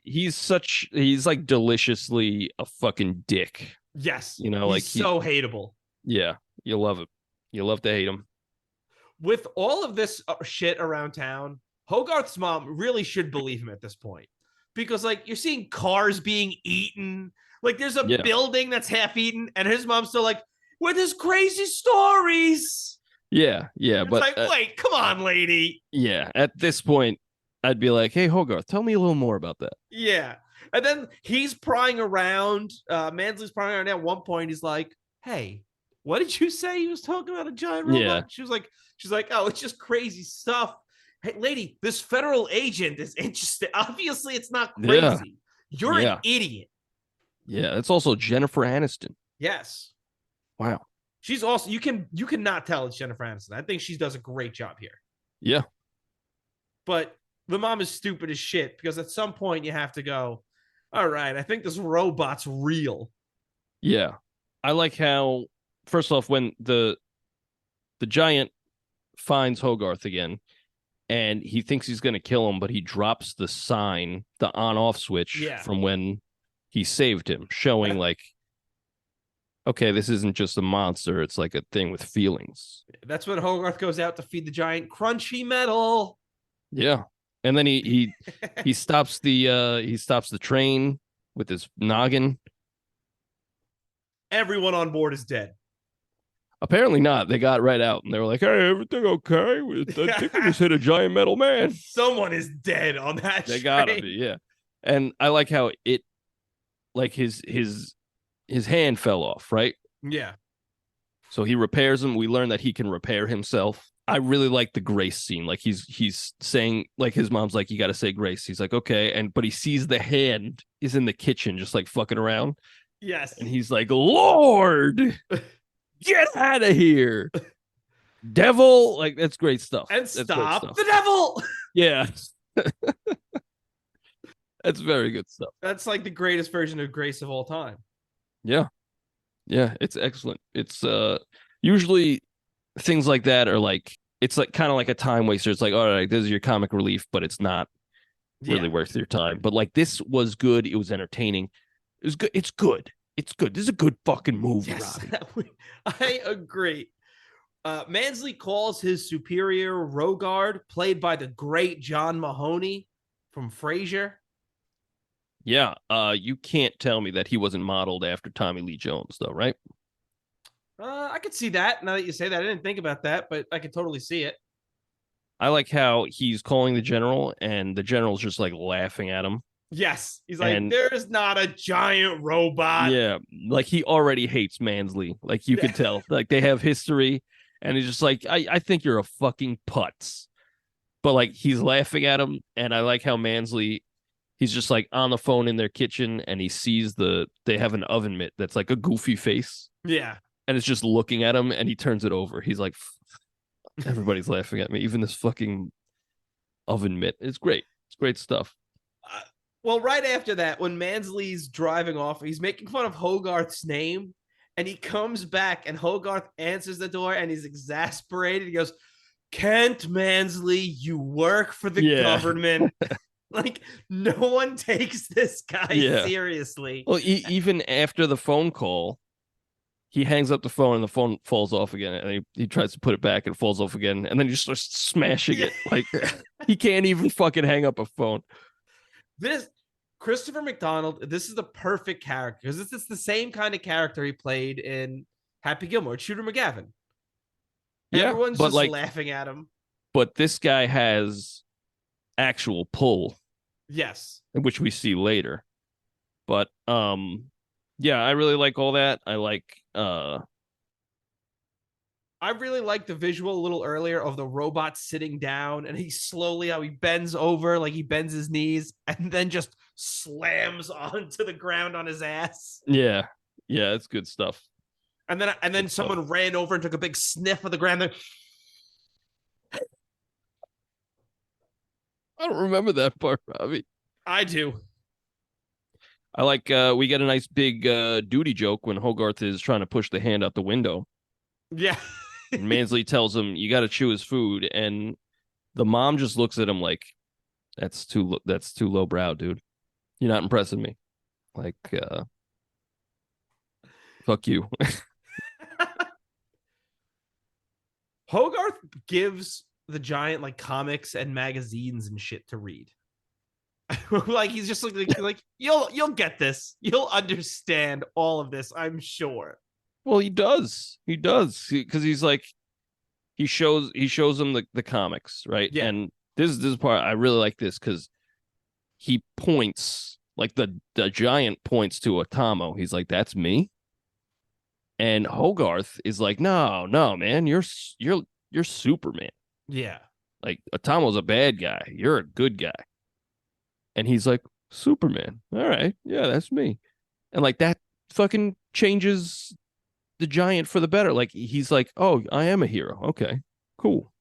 [SPEAKER 2] like deliciously a fucking dick.
[SPEAKER 1] Yes.
[SPEAKER 2] You know,
[SPEAKER 1] he's
[SPEAKER 2] like
[SPEAKER 1] so hateable.
[SPEAKER 2] Yeah. You love it. You love to hate him.
[SPEAKER 1] With all of this shit around town, Hogarth's mom really should believe him at this point. Because, like, you're seeing cars being eaten. Like, there's a building that's half eaten, and his mom's still like, with his crazy stories.
[SPEAKER 2] Yeah,
[SPEAKER 1] it's
[SPEAKER 2] but
[SPEAKER 1] like, wait, come on, lady.
[SPEAKER 2] Yeah, at this point, I'd be like, hey, Hogarth, tell me a little more about that.
[SPEAKER 1] Yeah. And then he's prying around. Mansley's prying around. At one point, he's like, hey, what did you say? He was talking about a giant robot.
[SPEAKER 2] Yeah.
[SPEAKER 1] She's like, oh, it's just crazy stuff. Hey, lady, this federal agent is interested. Obviously, it's not crazy.
[SPEAKER 2] Yeah.
[SPEAKER 1] You're an idiot.
[SPEAKER 2] Yeah, it's also Jennifer Aniston.
[SPEAKER 1] Yes.
[SPEAKER 2] Wow.
[SPEAKER 1] She's also, you cannot tell it's Jennifer Aniston. I think she does a great job here.
[SPEAKER 2] Yeah.
[SPEAKER 1] But the mom is stupid as shit because at some point you have to go, all right, I think this robot's real.
[SPEAKER 2] Yeah. I like how, first off, when the giant finds Hogarth again, and he thinks he's going to kill him, but he drops the sign, the on-off switch from when he saved him, showing like, okay, this isn't just a monster. It's like a thing with feelings.
[SPEAKER 1] That's when Hogarth goes out to feed the giant crunchy metal.
[SPEAKER 2] Yeah. And then he stops the train with his noggin.
[SPEAKER 1] Everyone on board is dead.
[SPEAKER 2] Apparently not. They got right out and they were like, hey, everything okay? I think we just hit a giant metal man.
[SPEAKER 1] Someone is dead on that
[SPEAKER 2] They gotta be, yeah. And I like how it, like his hand fell off, right?
[SPEAKER 1] Yeah.
[SPEAKER 2] So he repairs him. We learn that he can repair himself. I really like the grace scene. Like he's saying, like his mom's like, you got to say grace. He's like, okay. But he sees the hand is in the kitchen, just like fucking around.
[SPEAKER 1] Yes.
[SPEAKER 2] And he's like, Lord, get out of here. Devil. Like, that's great stuff.
[SPEAKER 1] And
[SPEAKER 2] that's
[SPEAKER 1] stop
[SPEAKER 2] stuff.
[SPEAKER 1] the devil.
[SPEAKER 2] Yeah. That's very good stuff.
[SPEAKER 1] That's like the greatest version of grace of all time.
[SPEAKER 2] Yeah. Yeah. It's excellent. It's usually things like that are like, it's like kind of like a time waster. It's like, all right, this is your comic relief, but it's not really worth your time. But like, this was good. It was entertaining. It was good. It's good. It's good. This is a good fucking movie,
[SPEAKER 1] Yes,
[SPEAKER 2] Robbie.
[SPEAKER 1] I agree. Mansley calls his superior Hogarth, played by the great John Mahoney from Frasier.
[SPEAKER 2] Yeah. You can't tell me that he wasn't modeled after Tommy Lee Jones, though, right?
[SPEAKER 1] I could see that. Now that you say that, I didn't think about that, but I could totally see it.
[SPEAKER 2] I like how he's calling the general, and the general's just like laughing at him.
[SPEAKER 1] Yes. He's like, there's not a giant robot.
[SPEAKER 2] Yeah. Like he already hates Mansley. Like you could tell. Like they have history, and he's just like, I think you're a fucking putz. But like he's laughing at him, and I like how Mansley, he's just like on the phone in their kitchen, and he sees they have an oven mitt that's like a goofy face.
[SPEAKER 1] Yeah.
[SPEAKER 2] And it's just looking at him, and he turns it over. He's like, everybody's laughing at me, even this fucking oven mitt. It's great. It's great stuff.
[SPEAKER 1] Well, right after that, when Mansley's driving off, he's making fun of Hogarth's name, and he comes back, and Hogarth answers the door, and he's exasperated. He goes, Kent Mansley, you work for the government. Like, no one takes this guy
[SPEAKER 2] Yeah.
[SPEAKER 1] seriously.
[SPEAKER 2] Well, even after the phone call, he hangs up the phone and the phone falls off again. And he tries to put it back and it falls off again. And then he just starts smashing it. Like, he can't even fucking hang up a phone.
[SPEAKER 1] This Christopher McDonald, this is the perfect character because this is the same kind of character he played in Happy Gilmore, Shooter McGavin.
[SPEAKER 2] Yeah.
[SPEAKER 1] Everyone's
[SPEAKER 2] but
[SPEAKER 1] just
[SPEAKER 2] like,
[SPEAKER 1] laughing at him.
[SPEAKER 2] but this guy has actual pull,
[SPEAKER 1] Yes.
[SPEAKER 2] which we see later. But yeah, I really like all that. I
[SPEAKER 1] really like the visual a little earlier of the robot sitting down and he slowly how he bends over, like he bends his knees and then just slams onto the ground on his ass.
[SPEAKER 2] yeah, it's good stuff.
[SPEAKER 1] And then someone ran over and took a big sniff of the ground.
[SPEAKER 2] I don't remember that part, Robbie.
[SPEAKER 1] I do.
[SPEAKER 2] I like we get a nice big duty joke when Hogarth is trying to push the hand out the window.
[SPEAKER 1] Yeah.
[SPEAKER 2] And Mansley tells him you got to chew his food, and the mom just looks at him like, "That's too lowbrow, dude. You're not impressing me." Like, fuck you.
[SPEAKER 1] Hogarth gives the giant like comics and magazines and shit to read. Like he's just like you'll get this. You'll understand all of this, I'm sure.
[SPEAKER 2] Well, he does because he's like he shows him the comics, right?
[SPEAKER 1] Yeah.
[SPEAKER 2] And this part I really like this because he points like the giant points to Atamo. He's like, "That's me." And Hogarth is like, "No, man, you're Superman.
[SPEAKER 1] Yeah.
[SPEAKER 2] Like Atamo's a bad guy. You're a good guy." And he's like, "Superman. All right, yeah, that's me." And like that fucking changes the giant for the better. Like he's like, "Oh, I am a hero. Okay, cool."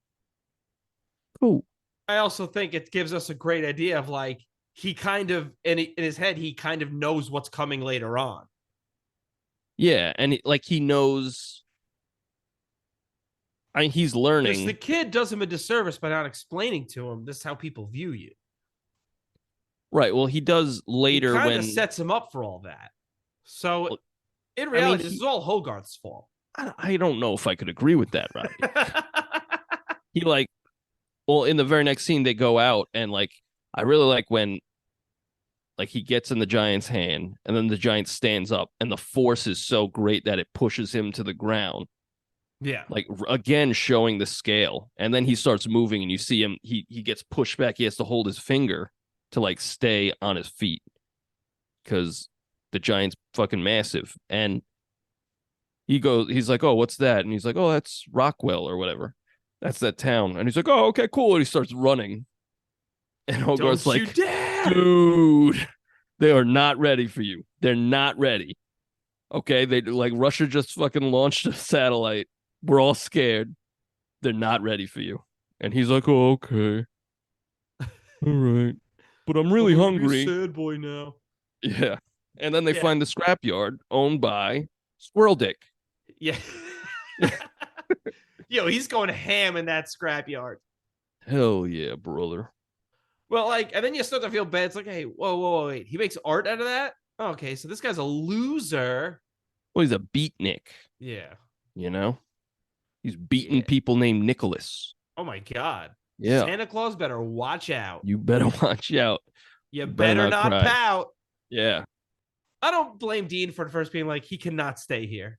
[SPEAKER 1] I also think it gives us a great idea of like he kind of in his head he kind of knows what's coming later on.
[SPEAKER 2] Yeah, and he knows. I mean, he's learning.
[SPEAKER 1] Because the kid does him a disservice by not explaining to him this is how people view you.
[SPEAKER 2] Right. Well, he does later
[SPEAKER 1] He kind
[SPEAKER 2] when
[SPEAKER 1] of sets him up for all that. So in reality, this is all Hogarth's fault.
[SPEAKER 2] I don't know if I could agree with that, Robbie. He in the very next scene they go out and like I really like when like he gets in the giant's hand and then the giant stands up and the force is so great that it pushes him to the ground.
[SPEAKER 1] Yeah.
[SPEAKER 2] Like again showing the scale. And then he starts moving and you see him he gets pushed back. He has to hold his finger to like stay on his feet because the giant's fucking massive. And he's like, "Oh, what's that?" And he's like, "Oh, that's Rockwell or whatever. That's that town." And he's like, "Oh, okay, cool." And he starts running. And Hogarth's like, "Dude, they are not ready for you. They're not ready. Okay, they like Russia just fucking launched a satellite. We're all scared. They're not ready for you." And he's like, "Oh, okay. All right. But I'm really hungry."
[SPEAKER 1] Sad boy now.
[SPEAKER 2] Yeah. And then they find the scrapyard owned by Squirrel Dick.
[SPEAKER 1] Yeah. Yo, he's going ham in that scrapyard.
[SPEAKER 2] Hell yeah, brother.
[SPEAKER 1] Well, like, and then you start to feel bad. It's like, hey, whoa, wait. He makes art out of that? Okay, so this guy's a loser.
[SPEAKER 2] Well, he's a beatnik.
[SPEAKER 1] Yeah.
[SPEAKER 2] You know? He's beating people named Nicholas.
[SPEAKER 1] Oh my God.
[SPEAKER 2] Yeah.
[SPEAKER 1] Santa Claus better watch out.
[SPEAKER 2] You better watch out.
[SPEAKER 1] You better not pout.
[SPEAKER 2] Yeah.
[SPEAKER 1] I don't blame Dean for first being like, he cannot stay here.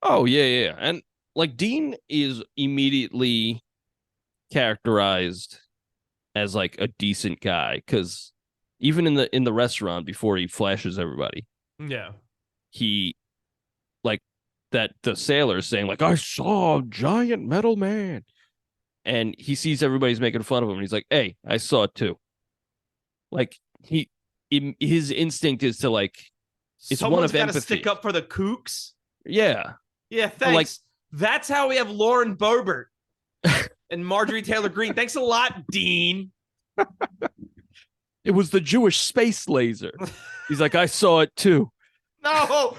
[SPEAKER 2] Oh, yeah. And like Dean is immediately characterized as like a decent guy because even in the restaurant before he flashes everybody,
[SPEAKER 1] yeah,
[SPEAKER 2] he like that the sailor is saying like I saw a giant metal man, and he sees everybody's making fun of him, and he's like, "Hey, I saw it too." Like his instinct is to like it's
[SPEAKER 1] someone's
[SPEAKER 2] one of
[SPEAKER 1] gotta
[SPEAKER 2] empathy.
[SPEAKER 1] Stick up for the kooks.
[SPEAKER 2] Yeah,
[SPEAKER 1] thanks.
[SPEAKER 2] Like,
[SPEAKER 1] that's how we have Lauren Boebert and Marjorie Taylor Greene. Thanks a lot, Dean.
[SPEAKER 2] It was the Jewish space laser. He's like, I saw it too.
[SPEAKER 1] No,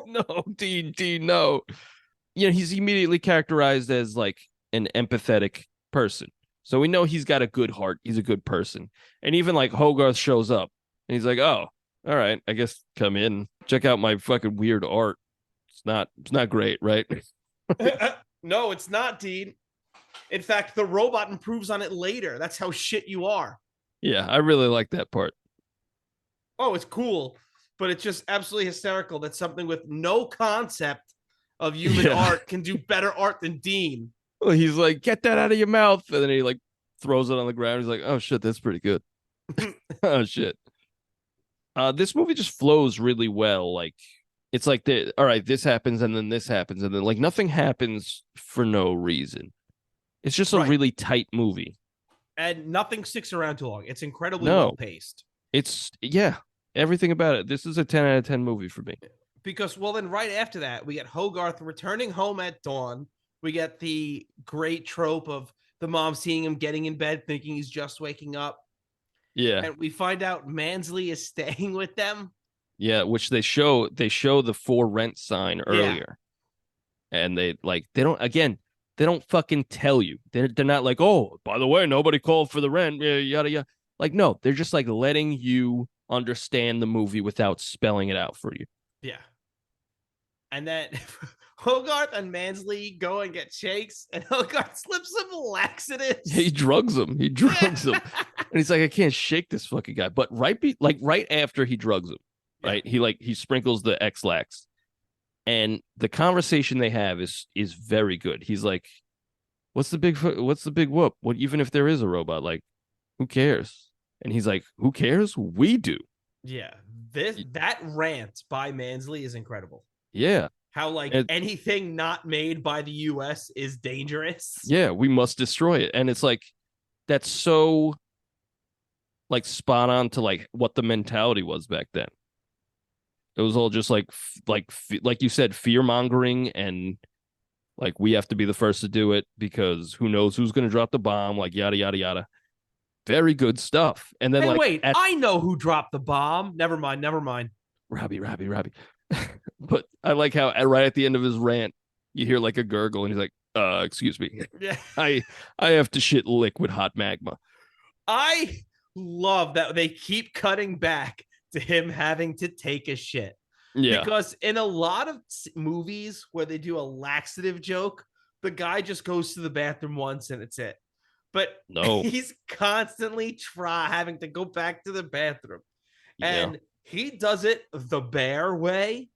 [SPEAKER 2] No, Dean, no. You know, he's immediately characterized as like an empathetic person. So we know he's got a good heart. He's a good person. And even like Hogarth shows up and he's like, oh, all right, I guess come in, check out my fucking weird art. It's not great, right?
[SPEAKER 1] No, it's not, Dean. In fact, the robot improves on it later. That's how shit you are.
[SPEAKER 2] Yeah, I really like that part.
[SPEAKER 1] Oh, it's cool, but it's just absolutely hysterical that something with no concept of human art can do better art than Dean.
[SPEAKER 2] Well, he's like, get that out of your mouth. And then he like throws it on the ground. He's like, oh shit, that's pretty good. Oh shit. This movie just flows really well. Like, it's like all right, this happens and then this happens, and then like nothing happens for no reason. It's just a really tight movie.
[SPEAKER 1] And nothing sticks around too long. It's incredibly
[SPEAKER 2] No.
[SPEAKER 1] well paced.
[SPEAKER 2] It's everything about it. This is a 10 out of 10 movie for me.
[SPEAKER 1] Because, well, then right after that, we get Hogarth returning home at dawn. We get the great trope of the mom seeing him getting in bed, thinking he's just waking up.
[SPEAKER 2] Yeah.
[SPEAKER 1] And we find out Mansley is staying with them.
[SPEAKER 2] Yeah, which they show the for rent sign earlier. Yeah. And they don't fucking tell you. They're not like, oh, by the way, nobody called for the rent, yada yada. Like, no, they're just like letting you understand the movie without spelling it out for you.
[SPEAKER 1] Yeah. And then Hogarth and Mansley go and get shakes, and Hogarth slips some laxatives.
[SPEAKER 2] He drugs him. And he's like, I can't shake this fucking guy. But right after he drugs him, right? He sprinkles the X-Lax. And the conversation they have is very good. He's like, what's the big whoop? What, even if there is a robot, like, who cares? And he's like, who cares? We do.
[SPEAKER 1] Yeah. That rant by Mansley is incredible.
[SPEAKER 2] Yeah.
[SPEAKER 1] How anything not made by the US is dangerous.
[SPEAKER 2] Yeah, we must destroy it. And it's like, that's so like spot on to like what the mentality was back then. It was all just like you said, fear mongering, and like, we have to be the first to do it because who knows who's going to drop the bomb, like yada, yada, yada. Very good stuff. And then
[SPEAKER 1] I know who dropped the bomb. Never mind.
[SPEAKER 2] Robbie. But I like how right at the end of his rant, you hear like a gurgle and he's like, excuse me.
[SPEAKER 1] Yeah.
[SPEAKER 2] I have to shit liquid hot magma.
[SPEAKER 1] I love that they keep cutting back to him having to take a shit.
[SPEAKER 2] Yeah.
[SPEAKER 1] Because in a lot of movies where they do a laxative joke, the guy just goes to the bathroom once and it's it. But
[SPEAKER 2] no,
[SPEAKER 1] he's constantly having to go back to the bathroom. Yeah. And he does it the bear way,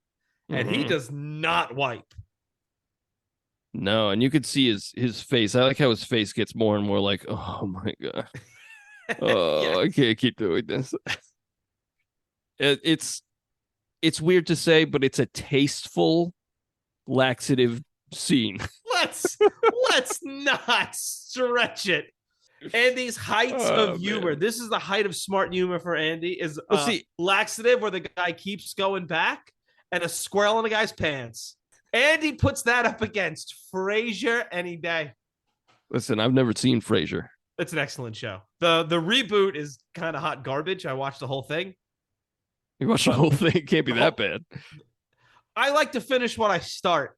[SPEAKER 1] and he does not wipe.
[SPEAKER 2] No, and you could see his face. I like how his face gets more and more like, oh my God. Oh, yes. I can't keep doing this. It's weird to say, but it's a tasteful laxative scene.
[SPEAKER 1] Let's not stretch it. Andy's heights of humor. Man. This is the height of smart humor for Andy. Is laxative where the guy keeps going back, and a squirrel in the guy's pants. Andy puts that up against Frasier any day.
[SPEAKER 2] Listen, I've never seen Frasier.
[SPEAKER 1] It's an excellent show. The reboot is kind of hot garbage. I watched the whole thing.
[SPEAKER 2] You watched the whole thing? It can't be that bad.
[SPEAKER 1] I like to finish what I start.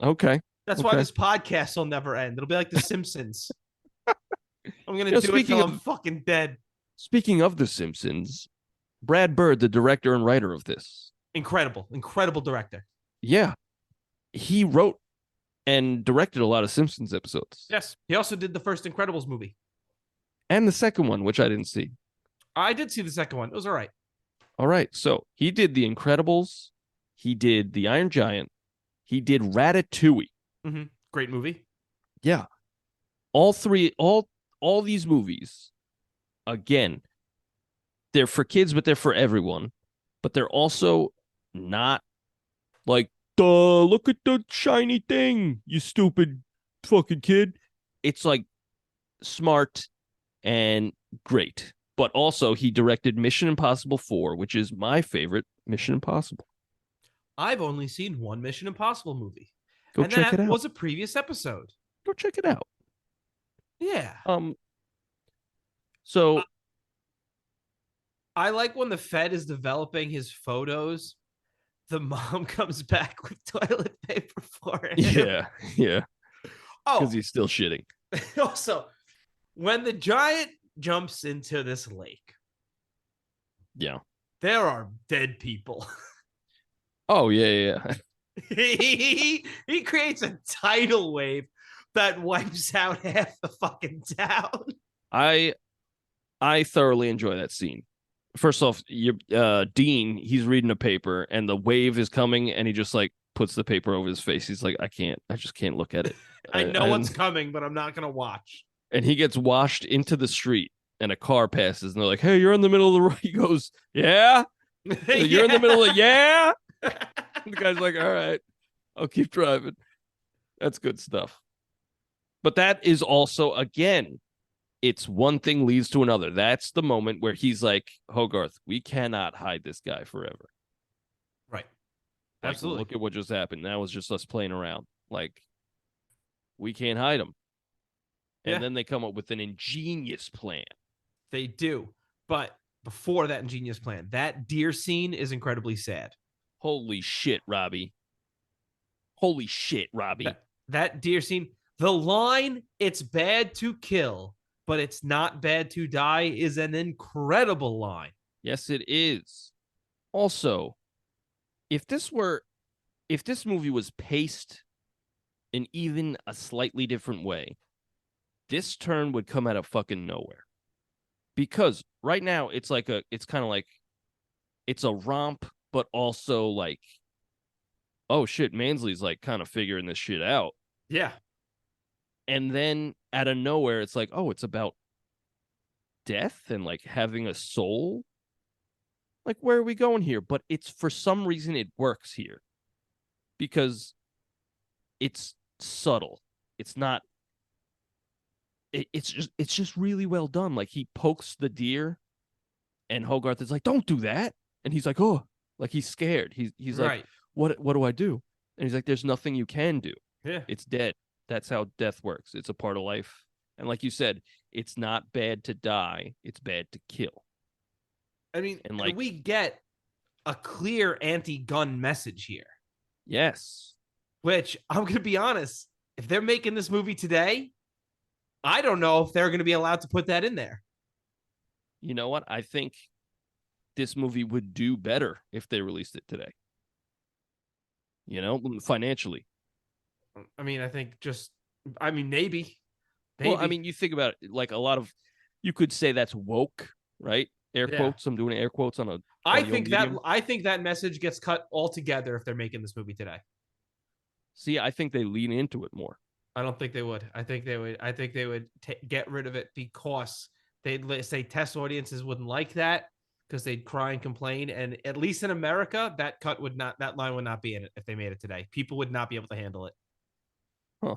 [SPEAKER 2] Okay.
[SPEAKER 1] That's why this podcast will never end. It'll be like The Simpsons. I'm going to do it till I'm fucking dead.
[SPEAKER 2] Speaking of The Simpsons, Brad Bird, the director and writer of this.
[SPEAKER 1] Incredible director.
[SPEAKER 2] Yeah. He wrote and directed a lot of Simpsons episodes.
[SPEAKER 1] Yes. He also did the first Incredibles movie.
[SPEAKER 2] And the second one, which I didn't see.
[SPEAKER 1] I did see the second one. It was all right.
[SPEAKER 2] All right. So he did the Incredibles. He did the Iron Giant. He did Ratatouille.
[SPEAKER 1] Mm-hmm. Great movie.
[SPEAKER 2] Yeah. All these movies, again, they're for kids, but they're for everyone. But they're also not like, duh, look at the shiny thing, you stupid fucking kid. It's like smart and great. But also, he directed Mission Impossible 4, which is my favorite Mission Impossible.
[SPEAKER 1] I've only seen one Mission Impossible movie.
[SPEAKER 2] Go check it out.
[SPEAKER 1] That was a previous episode.
[SPEAKER 2] Go check it out.
[SPEAKER 1] Yeah.
[SPEAKER 2] So
[SPEAKER 1] I like when the Fed is developing his photos, the mom comes back with toilet paper for him.
[SPEAKER 2] Yeah.
[SPEAKER 1] Oh,
[SPEAKER 2] because he's still shitting.
[SPEAKER 1] Also, When the giant jumps into this lake,
[SPEAKER 2] Yeah.
[SPEAKER 1] there are dead people.
[SPEAKER 2] Oh, yeah.
[SPEAKER 1] he creates a tidal wave that wipes out half the fucking town.
[SPEAKER 2] I thoroughly enjoy that scene. First off, Dean, he's reading a paper and the wave is coming and he just like puts the paper over his face. He's like, I just can't look at it.
[SPEAKER 1] I know what's coming, but I'm not going to watch.
[SPEAKER 2] And he gets washed into the street and a car passes and they're like, hey, you're in the middle of the road. He goes, yeah. You're in the middle of, yeah. The guy's like, all right, I'll keep driving. That's good stuff. But that is also, again, it's one thing leads to another. That's the moment where he's like, Hogarth, we cannot hide this guy forever.
[SPEAKER 1] Right.
[SPEAKER 2] Like,
[SPEAKER 1] Absolutely.
[SPEAKER 2] look at what just happened. That was just us playing around. Like, we can't hide him. And then they come up with an ingenious plan.
[SPEAKER 1] They do. But before that ingenious plan, that deer scene is incredibly sad.
[SPEAKER 2] Holy shit, Robbie. Holy shit, Robbie.
[SPEAKER 1] That deer scene, the line, it's bad to kill, but it's not bad to die, is an incredible line.
[SPEAKER 2] Yes, it is. Also, if this movie was paced in even a slightly different way, this turn would come out of fucking nowhere. Because right now it's kind of like it's a romp, but also like, oh shit, Mansley's like kind of figuring this shit out.
[SPEAKER 1] Yeah.
[SPEAKER 2] And then out of nowhere, it's like, oh, it's about death and like having a soul. Like, where are we going here? But it's for some reason it works here because it's subtle. It's not. It's just really well done. Like, he pokes the deer, and Hogarth is like, "Don't do that," and he's like, "Oh," like he's scared. He's like, "What do I do?" And he's like, "There's nothing you can do.
[SPEAKER 1] Yeah.
[SPEAKER 2] It's dead. That's how death works. It's a part of life." And like you said, it's not bad to die. It's bad to kill.
[SPEAKER 1] I mean,
[SPEAKER 2] and like
[SPEAKER 1] we get a clear anti-gun message here.
[SPEAKER 2] Yes.
[SPEAKER 1] Which, I'm going to be honest, if they're making this movie today, I don't know if they're going to be allowed to put that in there.
[SPEAKER 2] You know what? I think this movie would do better if they released it today. You know, financially.
[SPEAKER 1] I mean, I think maybe.
[SPEAKER 2] Well, I mean, you think about it, like a lot of, you could say that's woke, right? Air quotes. I'm doing air quotes on a.
[SPEAKER 1] I think that message gets cut altogether if they're making this movie today.
[SPEAKER 2] See, I think they lean into it more.
[SPEAKER 1] I don't think they would. I think they would get rid of it because they'd say test audiences wouldn't like that because they'd cry and complain. And at least in America, that line would not be in it if they made it today. People would not be able to handle it.
[SPEAKER 2] Huh.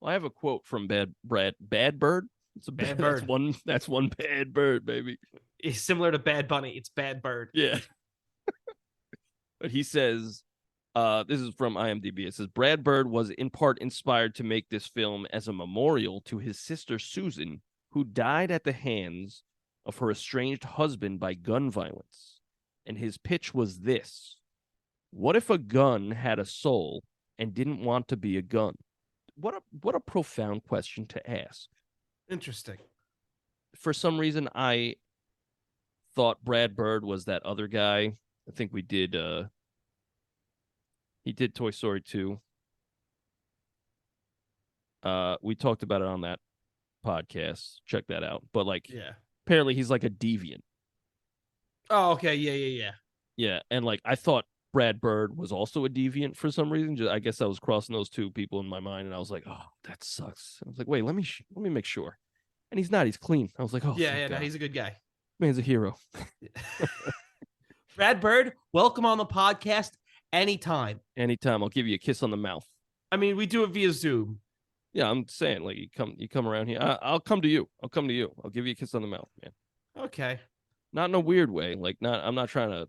[SPEAKER 2] Well, I have a quote from Bad Bird. It's a
[SPEAKER 1] bad bird.
[SPEAKER 2] That's one bad bird, baby.
[SPEAKER 1] It's similar to Bad Bunny. It's Bad Bird.
[SPEAKER 2] Yeah. But he says, this is from IMDb. It says, Brad Bird was in part inspired to make this film as a memorial to his sister Susan, who died at the hands of her estranged husband by gun violence. And his pitch was this: what if a gun had a soul and didn't want to be a gun? What a profound question to ask.
[SPEAKER 1] Interesting.
[SPEAKER 2] For some reason, I thought Brad Bird was that other guy. I think we did. He did Toy Story 2. We talked about it on that podcast. Check that out. But apparently he's like a deviant.
[SPEAKER 1] Oh, okay. Yeah.
[SPEAKER 2] Yeah, and I thought Brad Bird was also a deviant for some reason. I guess I was crossing those two people in my mind, and I was like, "Oh, that sucks." I was like, "Wait, let me make sure." And he's not. He's clean. I was like, "Oh,
[SPEAKER 1] yeah. No, he's a good guy.
[SPEAKER 2] Man's a hero."
[SPEAKER 1] Brad Bird, welcome on the podcast anytime.
[SPEAKER 2] Anytime. I'll give you a kiss on the mouth.
[SPEAKER 1] I mean, we do it via Zoom.
[SPEAKER 2] Yeah, I'm saying you come around here. I'll come to you. I'll give you a kiss on the mouth, man.
[SPEAKER 1] Okay.
[SPEAKER 2] Not in a weird way. I'm not trying to.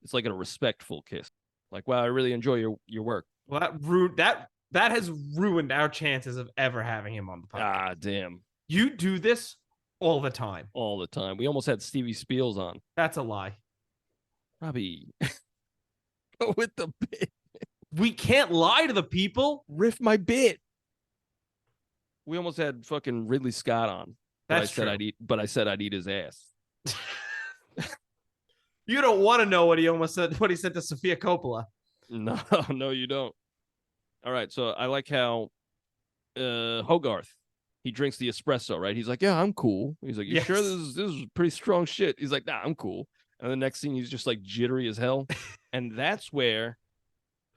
[SPEAKER 2] It's like a respectful kiss. Like, wow, I really enjoy your work.
[SPEAKER 1] Well, that has ruined our chances of ever having him on the podcast.
[SPEAKER 2] Ah, damn.
[SPEAKER 1] You do this all the time.
[SPEAKER 2] All the time. We almost had Stevie Spiels on.
[SPEAKER 1] That's a lie.
[SPEAKER 2] Robbie, go with the bit.
[SPEAKER 1] We can't lie to the people.
[SPEAKER 2] Riff my bit. We almost had fucking Ridley Scott on.
[SPEAKER 1] That's true.
[SPEAKER 2] I said I'd eat his ass.
[SPEAKER 1] You don't want to know what he almost said. What he said to Sofia Coppola.
[SPEAKER 2] No, no, you don't. All right, so I like how Hogarth, he drinks the espresso, right? He's like, yeah, I'm cool. He's like, you sure this is pretty strong shit? He's like, nah, I'm cool. And the next scene, he's just like jittery as hell. And that's where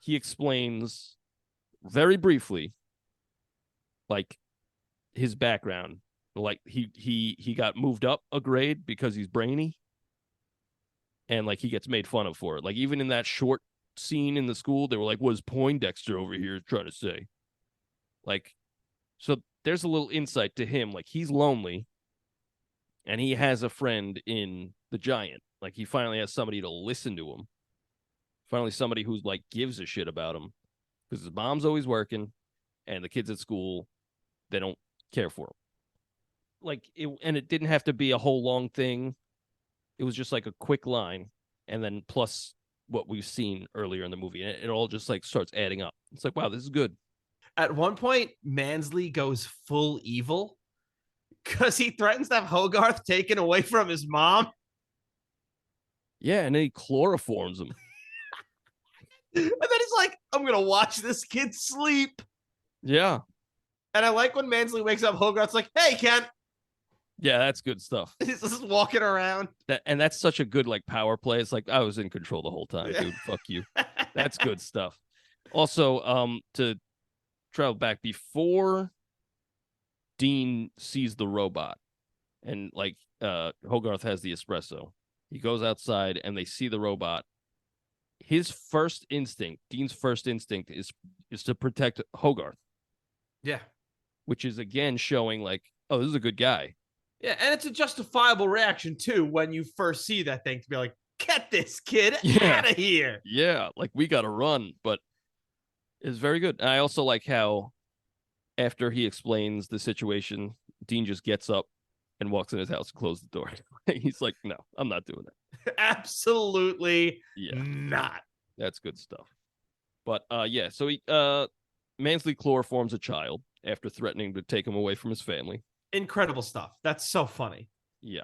[SPEAKER 2] he explains very briefly, like, his background. Like he got moved up a grade because he's brainy. And like he gets made fun of for it. Like even in that short scene in the school, they were like, "What is Poindexter over here trying to say?" Like, so there's a little insight to him. Like he's lonely, and he has a friend in the Giant. Like he finally has somebody to listen to him. Finally, somebody who's like gives a shit about him because his mom's always working, and the kids at school, they don't care for him. Like it didn't have to be a whole long thing. It was just like a quick line, and then plus what we've seen earlier in the movie. And it all just like starts adding up. It's like, wow, this is good.
[SPEAKER 1] At one point, Mansley goes full evil because he threatens to have Hogarth taken away from his mom.
[SPEAKER 2] Yeah, and then he chloroforms him.
[SPEAKER 1] And then he's like, I'm going to watch this kid sleep.
[SPEAKER 2] Yeah.
[SPEAKER 1] And I like when Mansley wakes up, Hogarth's like, hey, Ken.
[SPEAKER 2] Yeah, that's good stuff.
[SPEAKER 1] He's just walking around.
[SPEAKER 2] And that's such a good like power play. It's like I was in control the whole time, dude. Fuck you. That's good stuff. Also, to travel back before Dean sees the robot and like Hogarth has the espresso. He goes outside and they see the robot. His first instinct, Dean's first instinct is to protect Hogarth.
[SPEAKER 1] Yeah.
[SPEAKER 2] Which is again showing like, oh, this is a good guy.
[SPEAKER 1] Yeah, and it's a justifiable reaction, too, when you first see that thing, to be like, get this kid out of here.
[SPEAKER 2] Yeah, like, we got to run, but it's very good. And I also like how, after he explains the situation, Dean just gets up and walks in his house and closes the door. He's like, no, I'm not doing that.
[SPEAKER 1] Absolutely not.
[SPEAKER 2] That's good stuff. But, yeah, so Mansley chloroforms a child after threatening to take him away from his family.
[SPEAKER 1] Incredible stuff. That's so funny.
[SPEAKER 2] Yeah.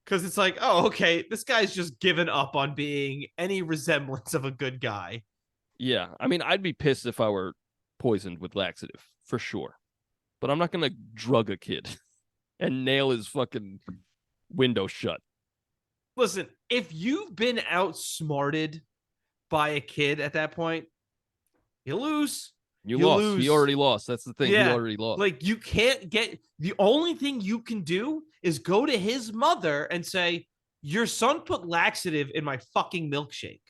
[SPEAKER 1] Because it's like, oh, okay, this guy's just given up on being any resemblance of a good guy.
[SPEAKER 2] Yeah. I mean, I'd be pissed if I were poisoned with laxative, for sure. But I'm not going to drug a kid and nail his fucking window shut.
[SPEAKER 1] Listen, if you've been outsmarted by a kid at that point, you lose.
[SPEAKER 2] You lost.
[SPEAKER 1] Lose.
[SPEAKER 2] He already lost. That's the thing. Yeah. He already lost.
[SPEAKER 1] Like, you can't get... The only thing you can do is go to his mother and say, your son put laxative in my fucking milkshake.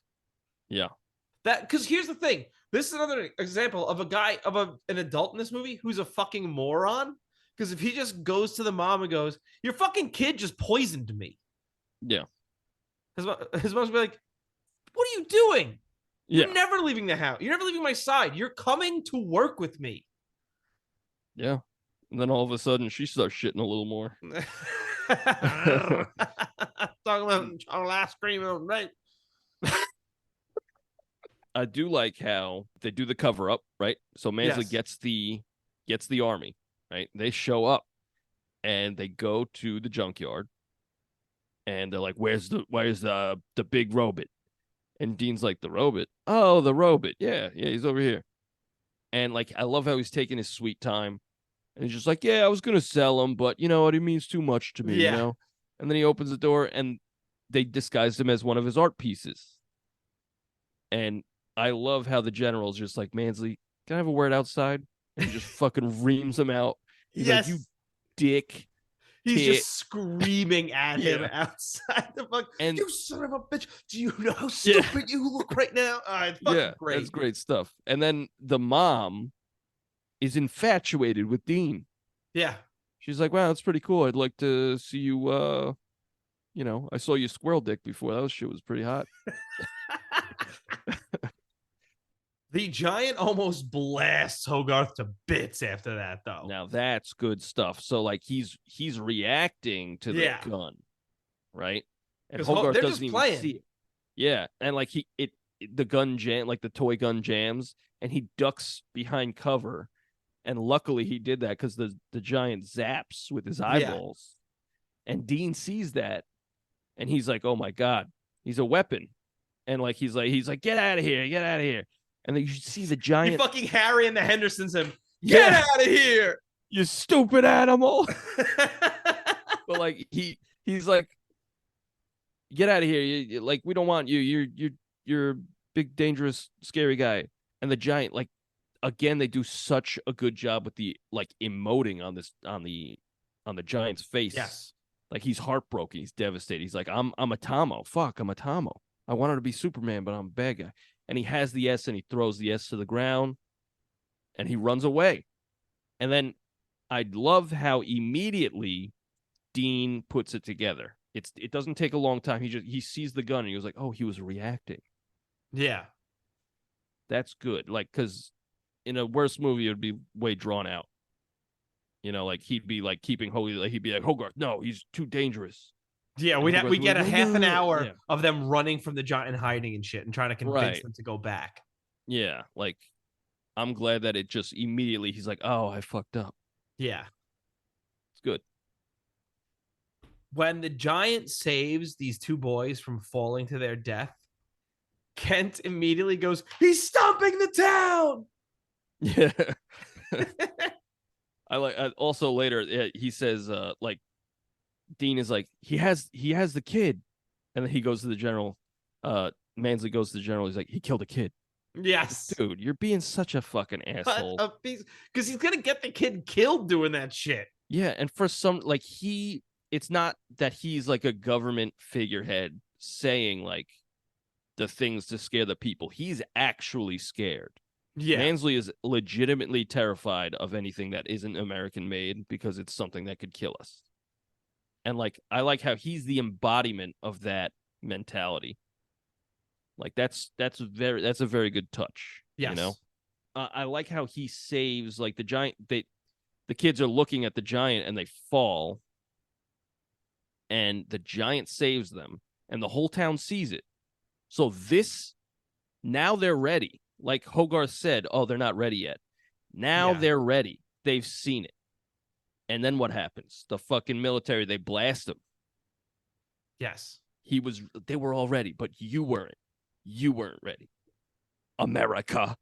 [SPEAKER 2] Yeah.
[SPEAKER 1] Because here's the thing. This is another example of a guy, of an adult in this movie who's a fucking moron. Because if he just goes to the mom and goes, your fucking kid just poisoned me.
[SPEAKER 2] Yeah.
[SPEAKER 1] His mom's be like, what are you doing?
[SPEAKER 2] Yeah.
[SPEAKER 1] You're never leaving the house. You're never leaving my side. You're coming to work with me.
[SPEAKER 2] Yeah. And then all of a sudden, she starts shitting a little more.
[SPEAKER 1] Talking about last cream, right?
[SPEAKER 2] I do like how they do the cover up, right? So Mansley gets the army, right? They show up and they go to the junkyard, and they're like, "Where's the big robot?" And Dean's like, the robot? Oh, the robot. Yeah, he's over here. And, like, I love how he's taking his sweet time. And he's just like, yeah, I was going to sell him, but you know what? It means too much to me, you know? And then he opens the door, and they disguised him as one of his art pieces. And I love how the general's just like, Mansley, can I have a word outside? And he just fucking reams him out. He's like, you dick.
[SPEAKER 1] He's just screaming at him outside the fuck. And you son of a bitch! Do you know how stupid you look right now? Great.
[SPEAKER 2] That's great stuff. And then the mom is infatuated with Dean.
[SPEAKER 1] Yeah,
[SPEAKER 2] she's like, "Wow, that's pretty cool. I'd like to see you. You know, I saw you squirrel dick before. That shit was pretty hot."
[SPEAKER 1] The Giant almost blasts Hogarth to bits after that, though.
[SPEAKER 2] Now that's good stuff. So like he's reacting to the gun, right? And Hogarth doesn't even see it. Yeah, and like the gun jam, like the toy gun jams, and he ducks behind cover, And luckily he did that because the giant zaps with his eyeballs. And Dean sees that and he's like, oh my God, he's a weapon. And like he's like, get out of here, get out of here. And then you see the giant.
[SPEAKER 1] You fucking Harry and the Hendersons him.
[SPEAKER 2] Get
[SPEAKER 1] out of here,
[SPEAKER 2] you stupid animal. But like he's like, get out of here. Like, we don't want you. You're a big, dangerous, scary guy. And the giant, like, again, they do such a good job with the like emoting on the giant's face.
[SPEAKER 1] Yes.
[SPEAKER 2] Like, he's heartbroken, he's devastated. He's like, I'm a Tomo. Fuck, I'm a Tomo. I wanted to be Superman, but I'm a bad guy. And he has the S and he throws the S to the ground and he runs away. And then I love how immediately Dean puts it together. It doesn't take a long time. He sees the gun and he was like, oh, he was reacting.
[SPEAKER 1] Yeah.
[SPEAKER 2] That's good. Like, because in a worse movie, it would be way drawn out. You know, like he'd be like keeping Holy, like he'd be like, Hogarth, no, he's too dangerous.
[SPEAKER 1] Yeah, we get a half an hour of them running from the giant and hiding and shit and trying to convince them to go back.
[SPEAKER 2] Yeah, like I'm glad that it just immediately he's like, oh, I fucked up.
[SPEAKER 1] Yeah.
[SPEAKER 2] It's good.
[SPEAKER 1] When the giant saves these two boys from falling to their death, Kent immediately goes, he's stomping the town.
[SPEAKER 2] Yeah. Also later he says like Dean is like, he has the kid, and then he goes to the general. Mansley goes to the general. He's like, he killed a kid.
[SPEAKER 1] Yes,
[SPEAKER 2] dude, you're being such a fucking asshole.
[SPEAKER 1] Because he's gonna get the kid killed doing that shit.
[SPEAKER 2] Yeah, and for some, like, it's not that he's like a government figurehead saying like the things to scare the people. He's actually scared.
[SPEAKER 1] Yeah,
[SPEAKER 2] Mansley is legitimately terrified of anything that isn't American made because it's something that could kill us. And like, I like how he's the embodiment of that mentality. Like that's a very good touch.
[SPEAKER 1] Yes.
[SPEAKER 2] You know, I like how he saves like the giant. The kids are looking at the giant and they fall, and the giant saves them, and the whole town sees it. So now they're ready. Like Hogarth said, oh, they're not ready yet. Now they're ready. They've seen it. And then what happens? The fucking military, they blast him.
[SPEAKER 1] Yes.
[SPEAKER 2] They were all ready, but you weren't. You weren't ready. America.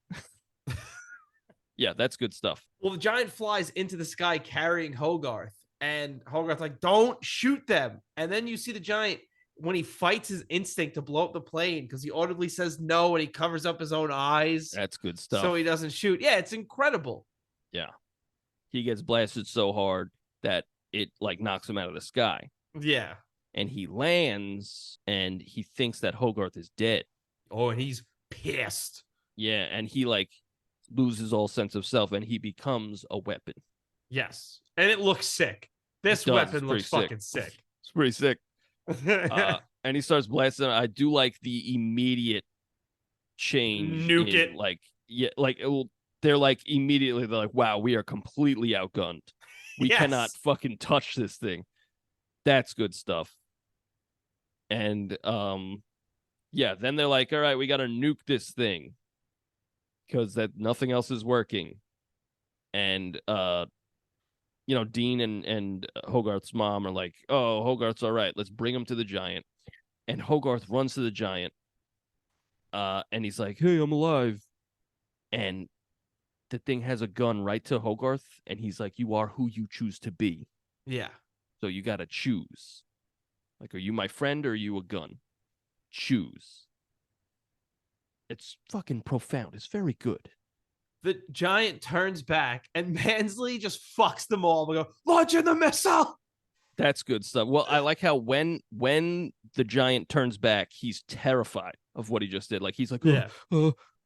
[SPEAKER 2] Yeah, that's good stuff.
[SPEAKER 1] Well, the giant flies into the sky carrying Hogarth, and Hogarth's like, don't shoot them. And then you see the giant, when he fights his instinct to blow up the plane, because he audibly says no and he covers up his own eyes.
[SPEAKER 2] That's good stuff.
[SPEAKER 1] So he doesn't shoot. Yeah, it's incredible.
[SPEAKER 2] Yeah. He gets blasted so hard that it like knocks him out of the sky.
[SPEAKER 1] Yeah.
[SPEAKER 2] And he lands and he thinks that Hogarth is dead.
[SPEAKER 1] Oh, and he's pissed.
[SPEAKER 2] Yeah, and he like loses all sense of self and he becomes a weapon.
[SPEAKER 1] Yes. And it looks sick. This weapon looks fucking sick.
[SPEAKER 2] It's pretty sick. And he starts blasting. I do like the immediate change.
[SPEAKER 1] Nuke it.
[SPEAKER 2] Like, yeah, like they're like immediately they're like, wow, we are completely outgunned. We cannot fucking touch this thing. That's good stuff. And yeah, then they're like, all right, we gotta nuke this thing because that nothing else is working. And you know, Dean and Hogarth's mom are like, oh, Hogarth's all right, let's bring him to the giant. And Hogarth runs to the giant, and he's like, hey, I'm alive. And the thing has a gun right to Hogarth, and he's like, you are who you choose to be.
[SPEAKER 1] Yeah.
[SPEAKER 2] So you got to choose. Like, are you my friend or are you a gun? Choose. It's fucking profound. It's very good.
[SPEAKER 1] The giant turns back, and Mansley just fucks them all. We go, launching the missile!
[SPEAKER 2] That's good stuff. Well, I like how when the giant turns back, he's terrified of what he just did. Like, he's like,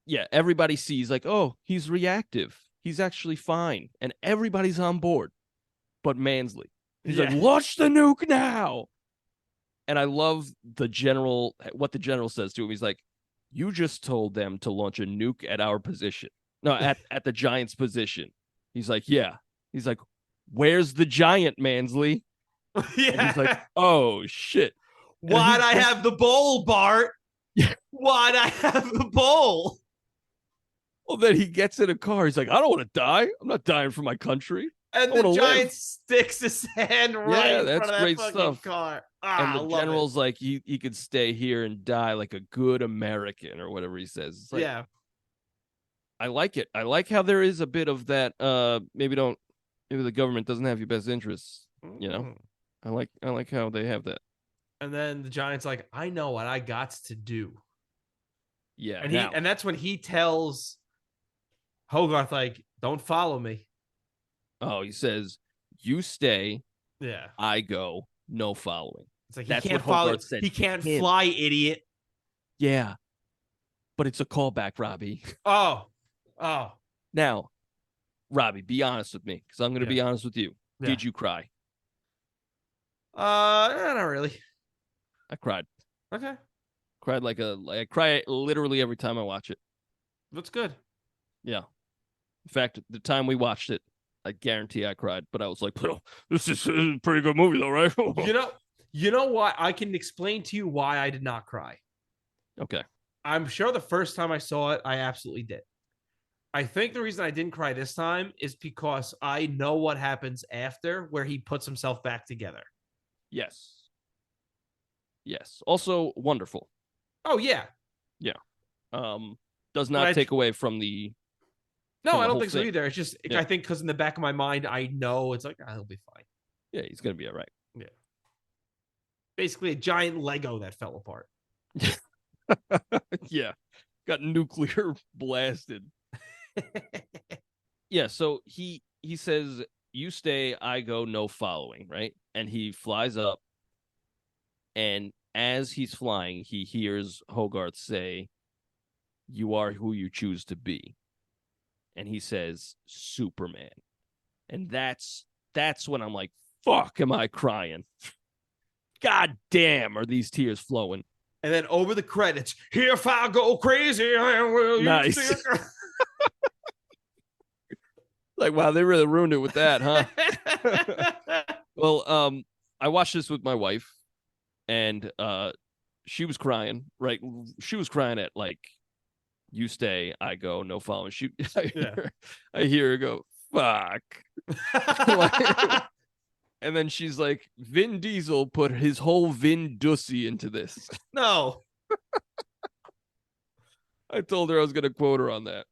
[SPEAKER 2] yeah, everybody sees like, oh, he's reactive. He's actually fine. And everybody's on board. But Mansley. He's like, launch the nuke now. And I love what the general says to him. He's like, you just told them to launch a nuke at our position. No, at the giant's position. He's like, yeah. He's like, where's the giant, Mansley?
[SPEAKER 1] Yeah.
[SPEAKER 2] And he's like, oh, shit.
[SPEAKER 1] Why'd I have the bowl, Bart?
[SPEAKER 2] Yeah.
[SPEAKER 1] Why'd I have the bowl?
[SPEAKER 2] Well, then he gets in a car. He's like, I don't want to die. I'm not dying for my country.
[SPEAKER 1] And
[SPEAKER 2] I
[SPEAKER 1] the
[SPEAKER 2] wanna
[SPEAKER 1] giant
[SPEAKER 2] live.
[SPEAKER 1] sticks his hand right
[SPEAKER 2] Yeah,
[SPEAKER 1] in
[SPEAKER 2] that's
[SPEAKER 1] front of that
[SPEAKER 2] great
[SPEAKER 1] fucking
[SPEAKER 2] stuff.
[SPEAKER 1] car.
[SPEAKER 2] And
[SPEAKER 1] I
[SPEAKER 2] the
[SPEAKER 1] love
[SPEAKER 2] general's like, he could stay here and die like a good American or whatever he says. It's
[SPEAKER 1] it.
[SPEAKER 2] like,
[SPEAKER 1] Yeah.
[SPEAKER 2] I like it. I like how there is a bit of that. Maybe the government doesn't have your best interests. You know,
[SPEAKER 1] Mm.
[SPEAKER 2] I like how they have that.
[SPEAKER 1] And then the giant's like, I know what I got to do.
[SPEAKER 2] Yeah.
[SPEAKER 1] And
[SPEAKER 2] now,
[SPEAKER 1] that's when he tells Hogarth, like, don't follow me.
[SPEAKER 2] he says, you stay,
[SPEAKER 1] Yeah.
[SPEAKER 2] I go, no following.
[SPEAKER 1] It's like
[SPEAKER 2] That's
[SPEAKER 1] he can't
[SPEAKER 2] what
[SPEAKER 1] follow.
[SPEAKER 2] Hogarth said
[SPEAKER 1] He
[SPEAKER 2] to
[SPEAKER 1] can't
[SPEAKER 2] him.
[SPEAKER 1] fly, idiot.
[SPEAKER 2] Yeah. But it's a callback, Robbie.
[SPEAKER 1] Oh.
[SPEAKER 2] Now, Robbie, be honest with me, because I'm going to be honest with you.
[SPEAKER 1] Yeah.
[SPEAKER 2] Did you cry?
[SPEAKER 1] Not really.
[SPEAKER 2] I cried.
[SPEAKER 1] Okay.
[SPEAKER 2] Cried I cry literally every time I watch it.
[SPEAKER 1] That's good.
[SPEAKER 2] Yeah. In fact, the time we watched it, I guarantee I cried, but I was like, well, this is a pretty good movie though, right?
[SPEAKER 1] You know what? I can explain to you why I did not cry.
[SPEAKER 2] Okay.
[SPEAKER 1] I'm sure the first time I saw it, I absolutely did. I think the reason I didn't cry this time is because I know what happens after where he puts himself back together.
[SPEAKER 2] Yes. Also wonderful.
[SPEAKER 1] Oh, yeah.
[SPEAKER 2] Yeah. Does not take away from the
[SPEAKER 1] No, I don't
[SPEAKER 2] whole
[SPEAKER 1] think so
[SPEAKER 2] thing.
[SPEAKER 1] either. It's just,
[SPEAKER 2] Yeah.
[SPEAKER 1] I think because in the back of my mind, I know it's like, he'll be fine.
[SPEAKER 2] Yeah, he's going to be all right.
[SPEAKER 1] Yeah. Basically a giant Lego that fell apart.
[SPEAKER 2] Yeah. Got nuclear blasted. Yeah, so he says, you stay, I go, no following, right? And he flies up, and as he's flying, he hears Hogarth say, you are who you choose to be. And he says, Superman. And that's when I'm like, fuck, am I crying? God damn, are these tears flowing?
[SPEAKER 1] And then over the credits, if I go crazy, I will.
[SPEAKER 2] Nice. Like, wow, they really ruined it with that, huh? Well, I watched this with my wife, and she was crying, right? She was crying at, like, you stay, I go, no following. I hear her go, fuck. And then she's like, Vin Diesel put his whole Vin Dussy into this.
[SPEAKER 1] No.
[SPEAKER 2] I told her I was going to quote her on that.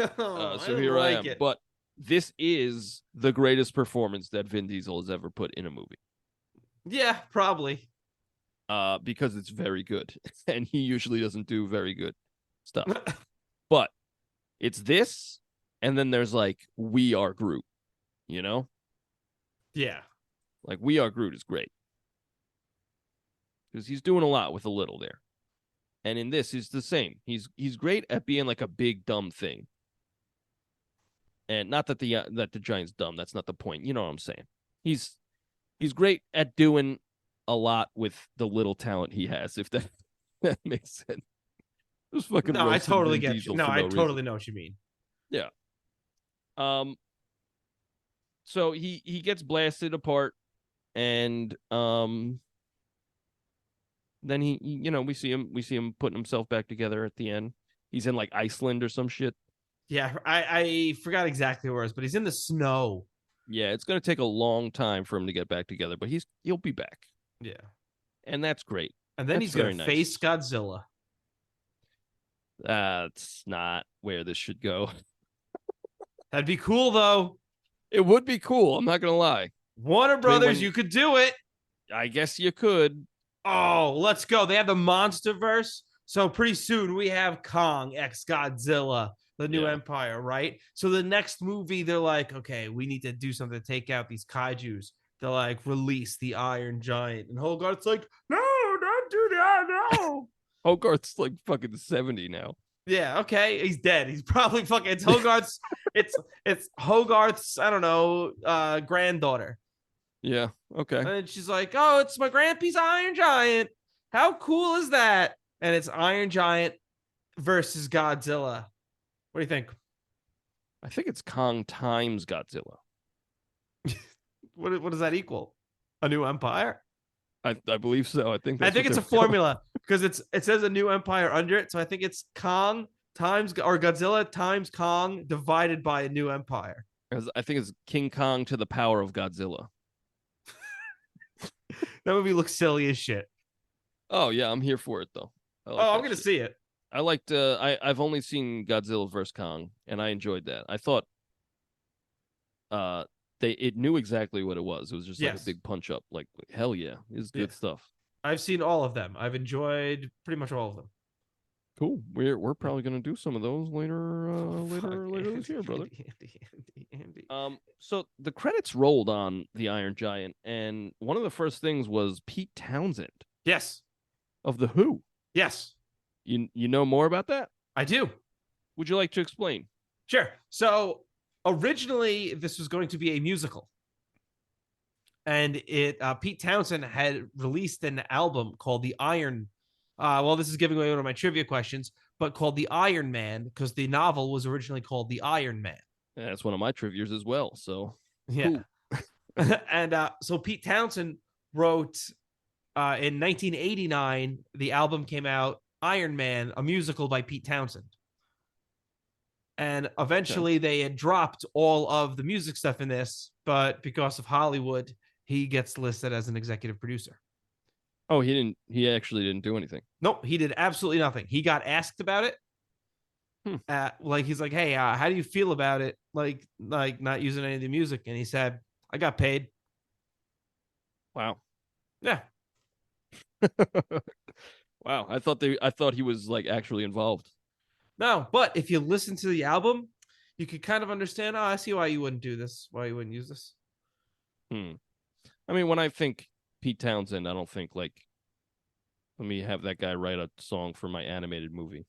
[SPEAKER 2] So here I am. But this is the greatest performance that Vin Diesel has ever put in a movie.
[SPEAKER 1] Yeah, probably.
[SPEAKER 2] Because it's very good. And he usually doesn't do very good stuff. But it's this, and then there's like We Are Groot, you know?
[SPEAKER 1] Yeah.
[SPEAKER 2] Like We Are Groot is great. Because he's doing a lot with a little there. And in this, he's the same. He's great at being like a big dumb thing. And not that the giant's dumb. That's not the point. You know what I'm saying? He's great at doing a lot with the little talent he has. If that makes sense. Just fucking.
[SPEAKER 1] No, I totally get
[SPEAKER 2] you.
[SPEAKER 1] No, I totally know what you mean.
[SPEAKER 2] Yeah. So he gets blasted apart, and then we see him putting himself back together at the end. He's in like Iceland or some shit.
[SPEAKER 1] Yeah, I forgot exactly where it was, but he's in the snow.
[SPEAKER 2] Yeah, it's gonna take a long time for him to get back together, but he'll be back.
[SPEAKER 1] Yeah,
[SPEAKER 2] and that's great.
[SPEAKER 1] And then he's gonna face Godzilla.
[SPEAKER 2] That's not where this should go.
[SPEAKER 1] That'd be cool, though.
[SPEAKER 2] It would be cool. I'm not gonna lie.
[SPEAKER 1] Warner Brothers, you could do it.
[SPEAKER 2] I guess you could.
[SPEAKER 1] Oh, let's go. They have the MonsterVerse. So pretty soon we have Kong x Godzilla, the new empire, right? So the next movie, they're like, okay, we need to do something to take out these kaijus. They're like, release the Iron Giant. And Hogarth's like, no, don't do that, no.
[SPEAKER 2] Hogarth's like fucking 70 now.
[SPEAKER 1] Yeah, okay. He's dead. He's probably fucking, it's Hogarth's, it's Hogarth's, I don't know, granddaughter.
[SPEAKER 2] Yeah, okay.
[SPEAKER 1] And she's like, oh, it's my grandpa's Iron Giant. How cool is that? And it's Iron Giant versus Godzilla. What do you think?
[SPEAKER 2] I think it's Kong times Godzilla.
[SPEAKER 1] What does that equal? A new empire?
[SPEAKER 2] I believe so. I think
[SPEAKER 1] it's a formula because it says a new empire under it. So I think it's Kong Godzilla times Kong divided by a new empire.
[SPEAKER 2] I think it's King Kong to the power of Godzilla.
[SPEAKER 1] That movie looks silly as shit.
[SPEAKER 2] Oh yeah, I'm here for it though.
[SPEAKER 1] I'm gonna see it.
[SPEAKER 2] I liked. I've only seen Godzilla vs Kong, and I enjoyed that. I thought, it knew exactly what it was. It was just like a big punch up. Like hell yeah, it's good stuff.
[SPEAKER 1] I've seen all of them. I've enjoyed pretty much all of them.
[SPEAKER 2] Cool. We're probably gonna do some of those later later this year, brother.
[SPEAKER 1] Andy.
[SPEAKER 2] So the credits rolled on the Iron Giant, and one of the first things was Pete Townsend.
[SPEAKER 1] Yes.
[SPEAKER 2] Of the Who.
[SPEAKER 1] Yes.
[SPEAKER 2] You know more about that?
[SPEAKER 1] I do.
[SPEAKER 2] Would you like to explain?
[SPEAKER 1] Sure. So originally, this was going to be a musical, and Pete Townsend had released an album called The Iron. This is giving away one of my trivia questions, but called The Iron Man because the novel was originally called The Iron Man.
[SPEAKER 2] Yeah, that's one of my trivias as well. So
[SPEAKER 1] yeah, and so Pete Townsend wrote in 1989. The album came out, Iron Man, a musical by Pete Townsend. And eventually they had dropped all of the music stuff in this, but because of Hollywood, he gets listed as an executive producer.
[SPEAKER 2] Oh, he actually didn't do anything.
[SPEAKER 1] Nope, he did absolutely nothing. He got asked about it. He's like, hey, how do you feel about it? Like not using any of the music. And he said, I got paid.
[SPEAKER 2] Wow.
[SPEAKER 1] Yeah.
[SPEAKER 2] Wow. I thought he was like actually involved.
[SPEAKER 1] No, but if you listen to the album, you could kind of understand, I see why you wouldn't do this, why you wouldn't use this.
[SPEAKER 2] I mean, when I think Pete Townsend, I don't think like, let me have that guy write a song for my animated movie.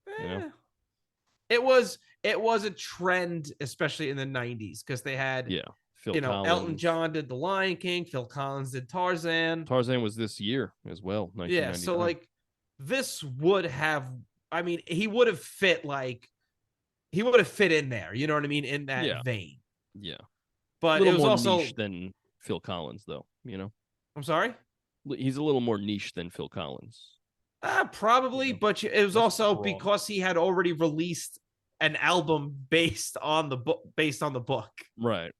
[SPEAKER 2] You know?
[SPEAKER 1] It was a trend, especially in the 90s, because they had
[SPEAKER 2] Phil Collins.
[SPEAKER 1] Elton John did The Lion King, Phil Collins did Tarzan.
[SPEAKER 2] Tarzan was this year as well, 1999.
[SPEAKER 1] Yeah, so like this would have, I mean, he would have fit in there, you know what I mean, in that vein.
[SPEAKER 2] Yeah.
[SPEAKER 1] But it was
[SPEAKER 2] more
[SPEAKER 1] also
[SPEAKER 2] niche than Phil Collins, though, you know?
[SPEAKER 1] I'm sorry?
[SPEAKER 2] He's a little more niche than Phil Collins.
[SPEAKER 1] Probably, but it was also because he had already released an album based on the book.
[SPEAKER 2] Right.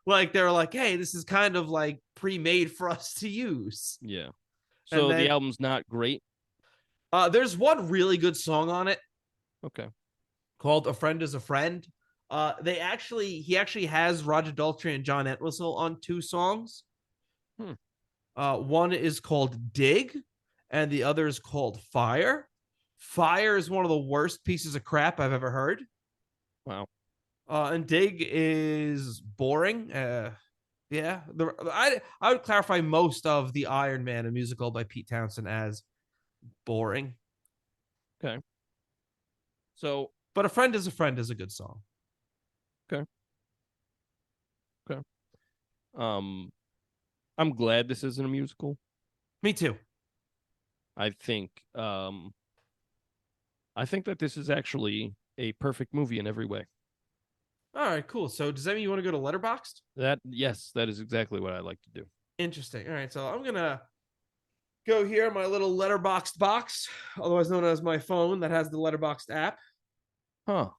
[SPEAKER 1] Like they're like, hey, this is kind of like pre-made for us to use.
[SPEAKER 2] Yeah. So the album's not great.
[SPEAKER 1] There's one really good song on it.
[SPEAKER 2] Okay.
[SPEAKER 1] Called "A Friend Is a Friend." He actually has Roger Daltrey and John Entwistle on 2 songs. One is called "Dig," and the other is called "Fire." Fire is one of the worst pieces of crap I've ever heard.
[SPEAKER 2] Wow.
[SPEAKER 1] And Dig is boring. I would clarify most of the Iron Man, a musical by Pete Townsend, as boring.
[SPEAKER 2] Okay. So,
[SPEAKER 1] but "A Friend Is a Friend" is a good song.
[SPEAKER 2] Okay. I'm glad this isn't a musical.
[SPEAKER 1] Me too.
[SPEAKER 2] I think that this is actually a perfect movie in every way.
[SPEAKER 1] All right, cool. So does that mean you want to go to Letterboxd?
[SPEAKER 2] Yes, that is exactly what I like to do.
[SPEAKER 1] Interesting. All right, so I'm gonna go here, my little Letterboxd box, otherwise known as my phone that has the Letterboxd app.
[SPEAKER 2] Huh.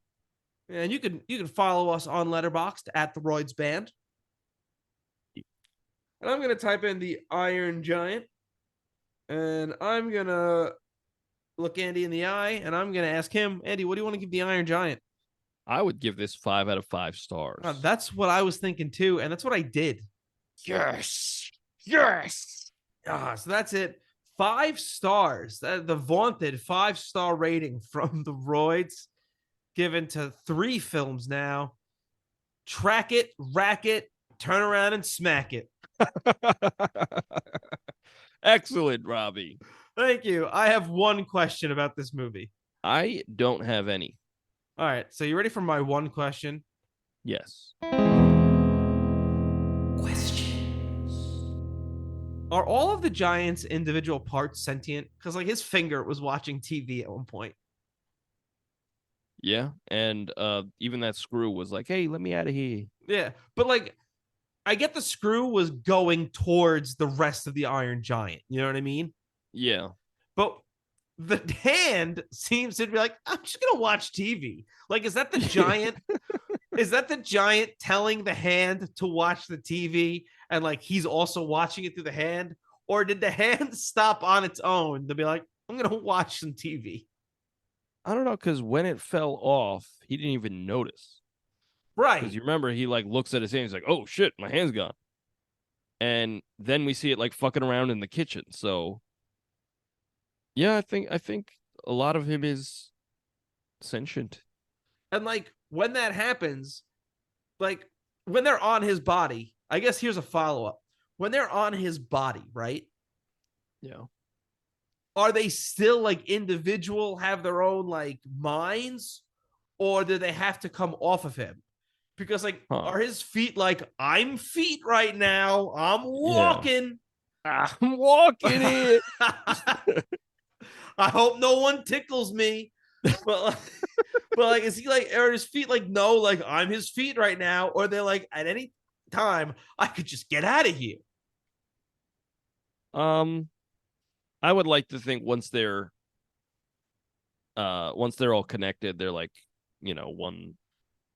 [SPEAKER 1] And you can follow us on Letterboxd at TheRoydsBand. And I'm gonna type in the Iron Giant, and I'm gonna look Andy in the eye, and I'm gonna ask him, Andy, what do you want to give the Iron Giant?
[SPEAKER 2] I would give this 5 out of 5 stars.
[SPEAKER 1] That's what I was thinking too, and that's what I did.
[SPEAKER 2] Yes.
[SPEAKER 1] So that's it. 5 stars. The vaunted 5-star rating from the Royds, given to 3 films now. Track it, rack it, turn around and smack it.
[SPEAKER 2] Excellent, Robbie.
[SPEAKER 1] Thank you. I have one question about this movie.
[SPEAKER 2] I don't have any.
[SPEAKER 1] All right. So you ready for my one question?
[SPEAKER 2] Yes.
[SPEAKER 1] Questions. Are all of the Giant's individual parts sentient? Because like his finger was watching TV at one point.
[SPEAKER 2] Yeah. And even that screw was like, hey, let me out of here.
[SPEAKER 1] Yeah. But like, I get the screw was going towards the rest of the Iron Giant. You know what I mean?
[SPEAKER 2] Yeah.
[SPEAKER 1] But The hand seems to be like, I'm just gonna watch TV. Like, is that the giant? Is that the giant telling the hand to watch the TV, and like he's also watching it through the hand? Or did the hand stop on its own to be like, I'm gonna watch some TV?
[SPEAKER 2] I don't know, because when it fell off, he didn't even notice.
[SPEAKER 1] Right.
[SPEAKER 2] Because you remember, he like looks at his hand, he's like, "Oh shit, my hand's gone." And then we see it like fucking around in the kitchen. So yeah, I think a lot of him is sentient.
[SPEAKER 1] And like when that happens, like when they're on his body, I guess here's a follow-up. When they're on his body, right?
[SPEAKER 2] Yeah.
[SPEAKER 1] Are they still like individual, have their own like minds, or do they have to come off of him? Because like, are his feet like, I'm feet right now? I'm walking.
[SPEAKER 2] Yeah. I'm walking it.
[SPEAKER 1] I hope no one tickles me. But like, is he like, are his feet like, no, like I'm his feet right now? Or they're like, at any time, I could just get out of here.
[SPEAKER 2] I would like to think once they're all connected, they're like,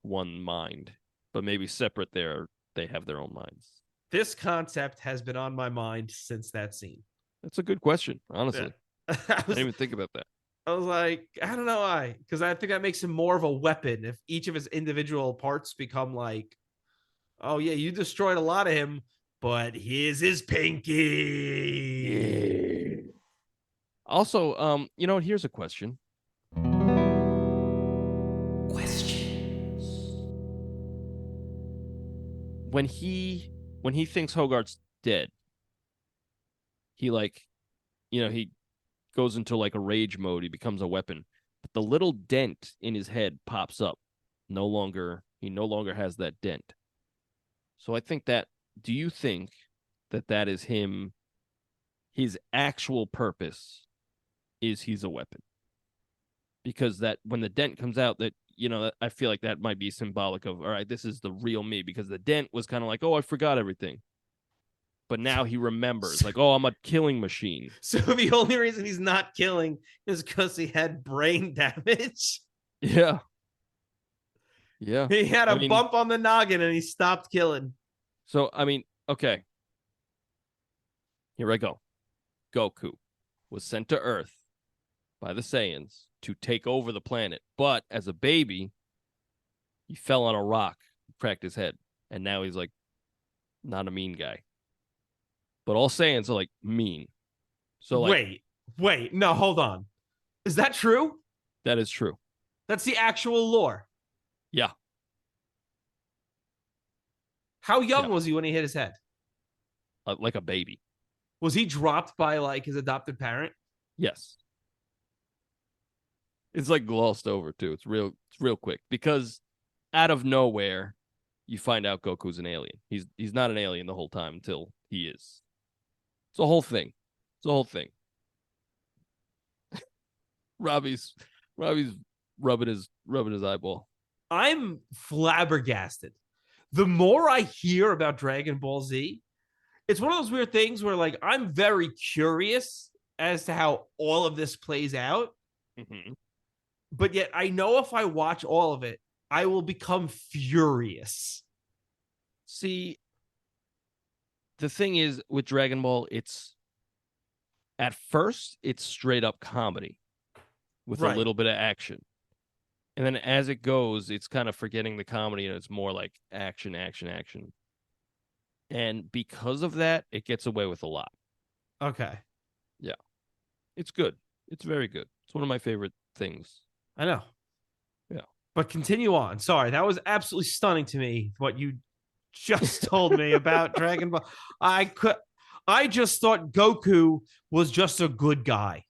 [SPEAKER 2] one mind. But maybe separate they have their own minds.
[SPEAKER 1] This concept has been on my mind since that scene.
[SPEAKER 2] That's a good question, honestly.
[SPEAKER 1] Yeah.
[SPEAKER 2] I didn't even think about that.
[SPEAKER 1] I was like, I don't know why, because I think that makes him more of a weapon if each of his individual parts become like, oh yeah, you destroyed a lot of him, but here's his pinky.
[SPEAKER 2] Yeah. Also, here's a question. When he thinks Hogarth's dead, he he goes into like a rage mode. He becomes a weapon, but the little dent in his head pops up. He no longer has that dent. So I think that. Do you think that is him? His actual purpose is he's a weapon, because that when the dent comes out, that I feel like that might be symbolic of, all right, this is the real me, because the dent was kind of like, oh, I forgot everything. But now he remembers, like, oh, I'm a killing machine.
[SPEAKER 1] So the only reason he's not killing is because he had brain damage.
[SPEAKER 2] Yeah. Yeah.
[SPEAKER 1] He had a bump on the noggin and he stopped killing.
[SPEAKER 2] So, okay. Here I go. Goku was sent to Earth by the Saiyans to take over the planet. But as a baby, he fell on a rock, cracked his head. And now he's like, not a mean guy. But all Saiyans are like mean. So like,
[SPEAKER 1] wait, no, hold on. Is that true?
[SPEAKER 2] That is true.
[SPEAKER 1] That's the actual lore.
[SPEAKER 2] Yeah.
[SPEAKER 1] How young was he when he hit his head?
[SPEAKER 2] Like a baby.
[SPEAKER 1] Was he dropped by like his adopted parent?
[SPEAKER 2] Yes. It's like glossed over too. It's real quick, because out of nowhere you find out Goku's an alien. He's not an alien the whole time until he is. It's a whole thing. Robbie's rubbing his eyeball.
[SPEAKER 1] I'm flabbergasted. The more I hear about Dragon Ball Z, it's one of those weird things where like I'm very curious as to how all of this plays out.
[SPEAKER 2] Mm-hmm.
[SPEAKER 1] But yet I know if I watch all of it, I will become furious.
[SPEAKER 2] See, the thing is with Dragon Ball, at first it's straight up comedy with a little bit of action. And then as it goes, it's kind of forgetting the comedy and it's more like action. And because of that, it gets away with a lot.
[SPEAKER 1] Okay.
[SPEAKER 2] Yeah. It's good. It's very good. It's one of my favorite things.
[SPEAKER 1] I know.
[SPEAKER 2] Yeah.
[SPEAKER 1] But continue on. Sorry, that was absolutely stunning to me, what you just told me about Dragon Ball. I just thought Goku was just a good guy.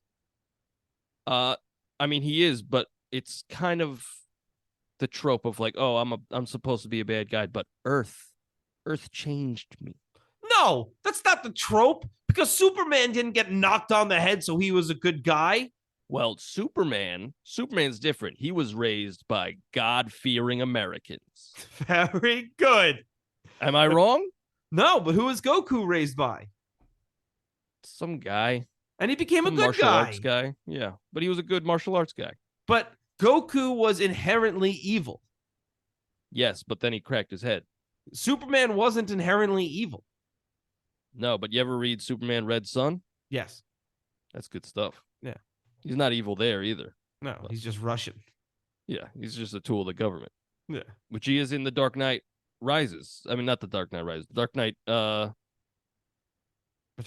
[SPEAKER 2] He is, but it's kind of the trope of like, oh, I'm supposed to be a bad guy, but Earth changed me.
[SPEAKER 1] No, that's not the trope, because Superman didn't get knocked on the head, so he was a good guy.
[SPEAKER 2] Well, Superman's different. He was raised by God-fearing Americans.
[SPEAKER 1] Very good.
[SPEAKER 2] Am I wrong?
[SPEAKER 1] No, but who was Goku raised by?
[SPEAKER 2] Some guy.
[SPEAKER 1] And he became a good
[SPEAKER 2] martial
[SPEAKER 1] guy.
[SPEAKER 2] arts guy. Yeah, but he was a good martial arts guy.
[SPEAKER 1] But Goku was inherently evil.
[SPEAKER 2] Yes, but then he cracked his head.
[SPEAKER 1] Superman wasn't inherently evil.
[SPEAKER 2] No, but you ever read Superman Red Sun?
[SPEAKER 1] Yes.
[SPEAKER 2] That's good stuff.
[SPEAKER 1] Yeah.
[SPEAKER 2] He's not evil there either.
[SPEAKER 1] No, he's just Russian.
[SPEAKER 2] Yeah, he's just a tool of the government.
[SPEAKER 1] Yeah.
[SPEAKER 2] Which he is in The Dark Knight Rises. I mean, not The Dark Knight Rises. The Dark Knight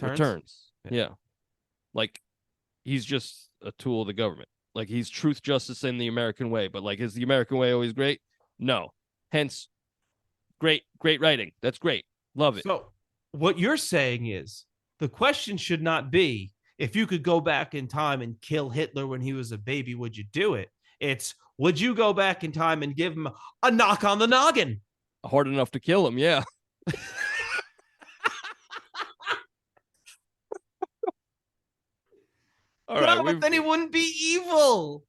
[SPEAKER 2] Returns. Yeah. Like, he's just a tool of the government. Like, he's truth, justice, and the American way. But, like, is the American way always great? No. Hence, great writing. That's great. Love it.
[SPEAKER 1] So, what you're saying is the question should not be if you could go back in time and kill Hitler when he was a baby, would you do it? It's would you go back in time and give him a knock on the noggin?
[SPEAKER 2] Hard enough to kill him, yeah. All right,
[SPEAKER 1] but then he wouldn't be evil.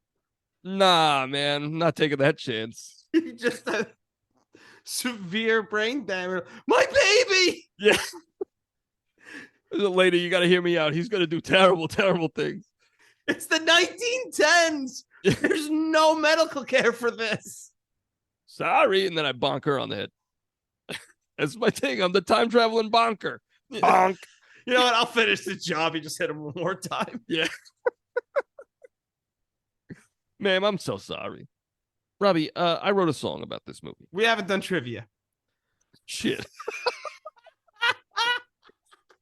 [SPEAKER 2] Nah, man, I'm not taking that chance.
[SPEAKER 1] He just a severe brain damage. My baby.
[SPEAKER 2] Yeah. Lady, you got to hear me out. He's going to do terrible, terrible things.
[SPEAKER 1] It's the 1910s. There's no medical care for this.
[SPEAKER 2] Sorry. And then I bonk her on the head. That's my thing. I'm the time traveling bonker. Bonk.
[SPEAKER 1] You know what? I'll finish the job. You just hit him one more time.
[SPEAKER 2] Yeah. Ma'am, I'm so sorry. Robbie, I wrote a song about this movie.
[SPEAKER 1] We haven't done trivia.
[SPEAKER 2] Shit.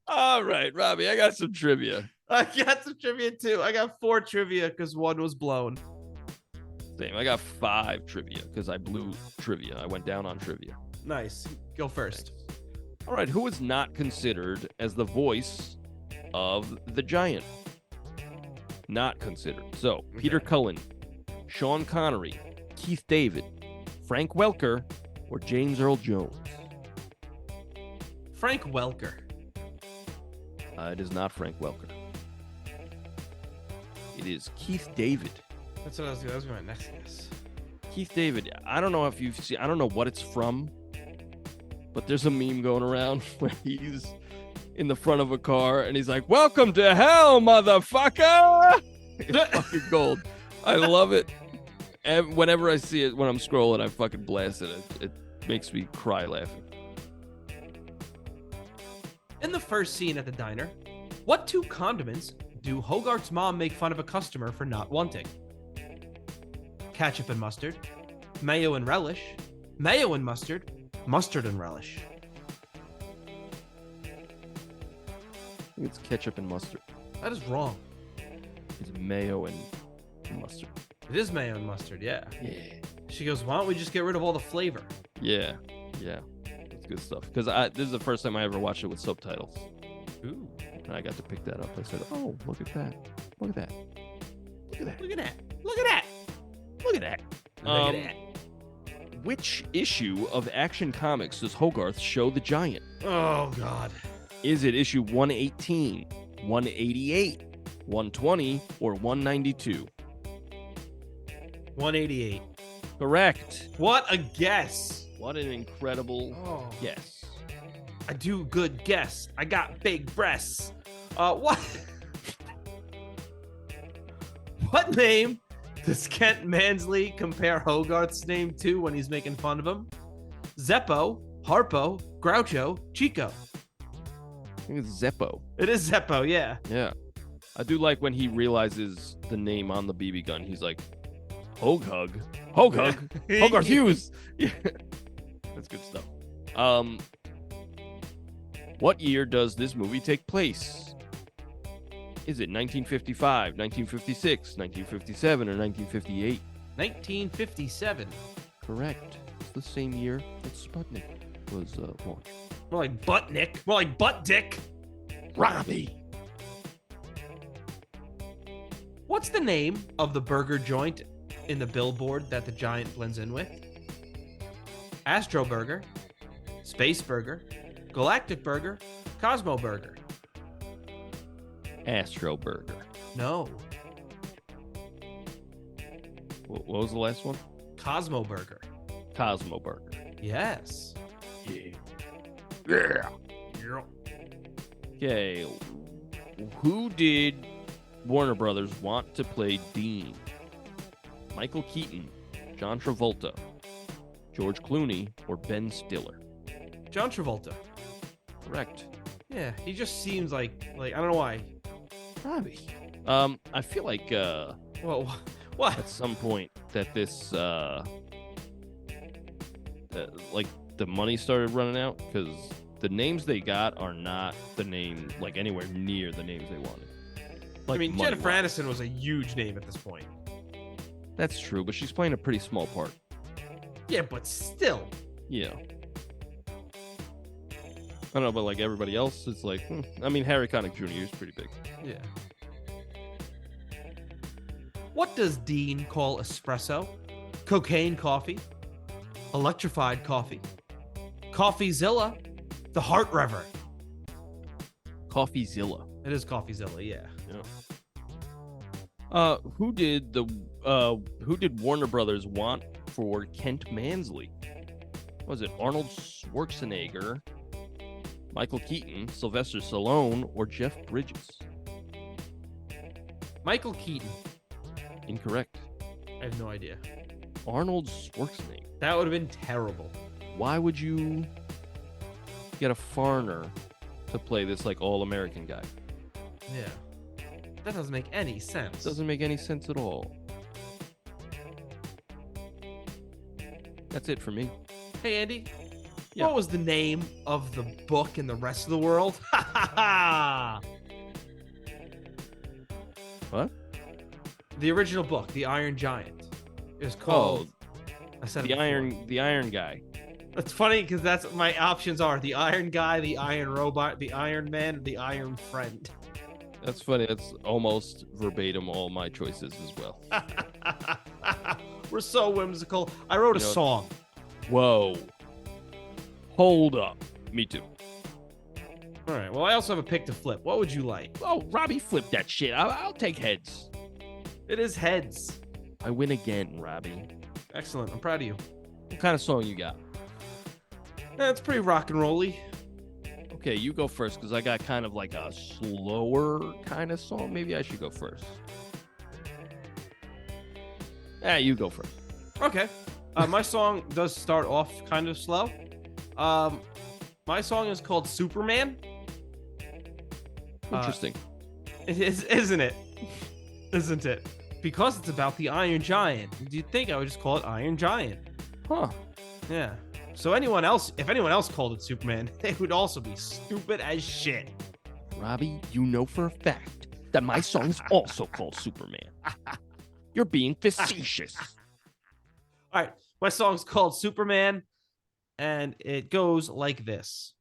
[SPEAKER 2] All right, Robbie, I got some trivia.
[SPEAKER 1] I got some trivia too. I got 4 trivia because 1 was blown.
[SPEAKER 2] Same. I got 5 trivia because I blew trivia. I went down on trivia.
[SPEAKER 1] Nice. Go first.
[SPEAKER 2] All right, who is not considered as the voice of the Giant? Not considered. So, Peter Cullen, Sean Connery, Keith David, Frank Welker, or James Earl Jones?
[SPEAKER 1] Frank Welker.
[SPEAKER 2] It is not Frank Welker. It is Keith David.
[SPEAKER 1] That's what I was doing. That was my next guess.
[SPEAKER 2] Keith David. I don't know if you've seen. I don't know what it's from, but there's a meme going around where he's in the front of a car and he's like, "Welcome to hell, motherfucker!" It's fucking gold. I love it. And whenever I see it, when I'm scrolling, I fucking blast it. It makes me cry laughing.
[SPEAKER 1] In the first scene at the diner, what 2 condiments do Hogarth's mom make fun of a customer for not wanting? Ketchup and mustard, mayo and relish, mayo and mustard, mustard and relish.
[SPEAKER 2] I think it's ketchup and mustard.
[SPEAKER 1] That is wrong.
[SPEAKER 2] It's mayo and mustard.
[SPEAKER 1] It is mayo and mustard, yeah.
[SPEAKER 2] Yeah.
[SPEAKER 1] She goes, why don't we just get rid of all the flavor?
[SPEAKER 2] Yeah. That's good stuff. Because this is the first time I ever watched it with subtitles.
[SPEAKER 1] Ooh.
[SPEAKER 2] And I got to pick that up. I said, oh, look at that. Look at that. Look at that.
[SPEAKER 1] Look at that. Look at that.
[SPEAKER 2] Look at that.
[SPEAKER 1] Look at that.
[SPEAKER 2] Which issue of Action Comics does Hogarth show the Giant?
[SPEAKER 1] Oh, God.
[SPEAKER 2] Is it issue 118, 188, 120, or 192?
[SPEAKER 1] 188.
[SPEAKER 2] Correct.
[SPEAKER 1] What a guess.
[SPEAKER 2] What an incredible guess.
[SPEAKER 1] I do good guess. I got big breasts. What? What name does Kent Mansley compare Hogarth's name to when he's making fun of him? Zeppo, Harpo, Groucho, Chico.
[SPEAKER 2] I think it's Zeppo.
[SPEAKER 1] It is Zeppo, yeah.
[SPEAKER 2] Yeah. I do like when he realizes the name on the BB gun. He's like, Hogarth Hughes. Yeah. That's good stuff. What year does this movie take place? Is it 1955, 1956, 1957, or 1958?
[SPEAKER 1] 1957.
[SPEAKER 2] Correct. It's the same year that Sputnik was launched.
[SPEAKER 1] More like Buttnick. More like Butt Dick.
[SPEAKER 2] Robbie.
[SPEAKER 1] What's the name of the burger joint in the billboard that the Giant blends in with? Astro Burger, Space Burger, Galactic Burger, Cosmo Burger.
[SPEAKER 2] Astro Burger.
[SPEAKER 1] No.
[SPEAKER 2] What was the last one?
[SPEAKER 1] Cosmo Burger.
[SPEAKER 2] Cosmo Burger.
[SPEAKER 1] Yes.
[SPEAKER 2] Yeah. Okay. Who did Warner Brothers want to play Dean? Michael Keaton, John Travolta, George Clooney, or Ben Stiller?
[SPEAKER 1] John Travolta.
[SPEAKER 2] Correct.
[SPEAKER 1] Yeah, he just seems like I don't know why.
[SPEAKER 2] Robbie. I feel like
[SPEAKER 1] Well, what?
[SPEAKER 2] at some point that this like the money started running out because the names they got are not the name like anywhere near the names they wanted. Like,
[SPEAKER 1] I mean,
[SPEAKER 2] money-wise.
[SPEAKER 1] Jennifer Aniston was a huge name at this point.
[SPEAKER 2] That's true, but she's playing a pretty small part.
[SPEAKER 1] Yeah, but still.
[SPEAKER 2] Yeah. I don't know, but like everybody else, it's like, I mean, Harry Connick Jr. is pretty big.
[SPEAKER 1] Yeah. What does Dean call espresso? Cocaine coffee? Electrified coffee? Coffeezilla? The Heart Rever.
[SPEAKER 2] Coffeezilla.
[SPEAKER 1] It is Coffeezilla, yeah.
[SPEAKER 2] Who did Warner Brothers want for Kent Mansley? Was it Arnold Schwarzenegger, Michael Keaton, Sylvester Stallone, or Jeff Bridges?
[SPEAKER 1] Michael Keaton.
[SPEAKER 2] Incorrect.
[SPEAKER 1] I have no idea.
[SPEAKER 2] Arnold Schwarzenegger.
[SPEAKER 1] That would have been terrible.
[SPEAKER 2] Why would you get a foreigner to play this like all-American guy?
[SPEAKER 1] Yeah. That doesn't make any sense.
[SPEAKER 2] Doesn't make any sense at all. That's it for me.
[SPEAKER 1] Hey, Andy.
[SPEAKER 2] Yeah.
[SPEAKER 1] What was the name of the book in the rest of the world? Ha ha ha!
[SPEAKER 2] What?
[SPEAKER 1] The original book, The Iron Giant. It was called. I said
[SPEAKER 2] the
[SPEAKER 1] it before.
[SPEAKER 2] the Iron Guy.
[SPEAKER 1] It's funny because that's my options are the Iron Guy, the Iron Robot, the Iron Man, the Iron Friend.
[SPEAKER 2] That's funny. That's almost verbatim all my choices as well.
[SPEAKER 1] We're so whimsical. I wrote a song.
[SPEAKER 2] Whoa. Hold up. Me too.
[SPEAKER 1] All right. Well, I also have a pick to flip. What would you like?
[SPEAKER 2] Oh, Robbie, flip that shit. I'll take heads.
[SPEAKER 1] It is heads.
[SPEAKER 2] I win again, Robbie.
[SPEAKER 1] Excellent. I'm proud of you.
[SPEAKER 2] What kind of song you got?
[SPEAKER 1] It's pretty rock and rolly.
[SPEAKER 2] Okay, you go first because I got kind of like a slower kind of song. Maybe I should go first. You go first.
[SPEAKER 1] Okay. My song does start off kind of slow. My song is called Superman.
[SPEAKER 2] Interesting.
[SPEAKER 1] It is, isn't it? Isn't it? Because it's about the Iron Giant. You'd think I would just call it Iron Giant.
[SPEAKER 2] Huh.
[SPEAKER 1] Yeah. So if anyone else called it Superman, they would also be stupid as shit.
[SPEAKER 2] Robbie, you know for a fact that my song is also called Superman. You're being facetious.
[SPEAKER 1] All right. My song's called Superman, and it goes like this.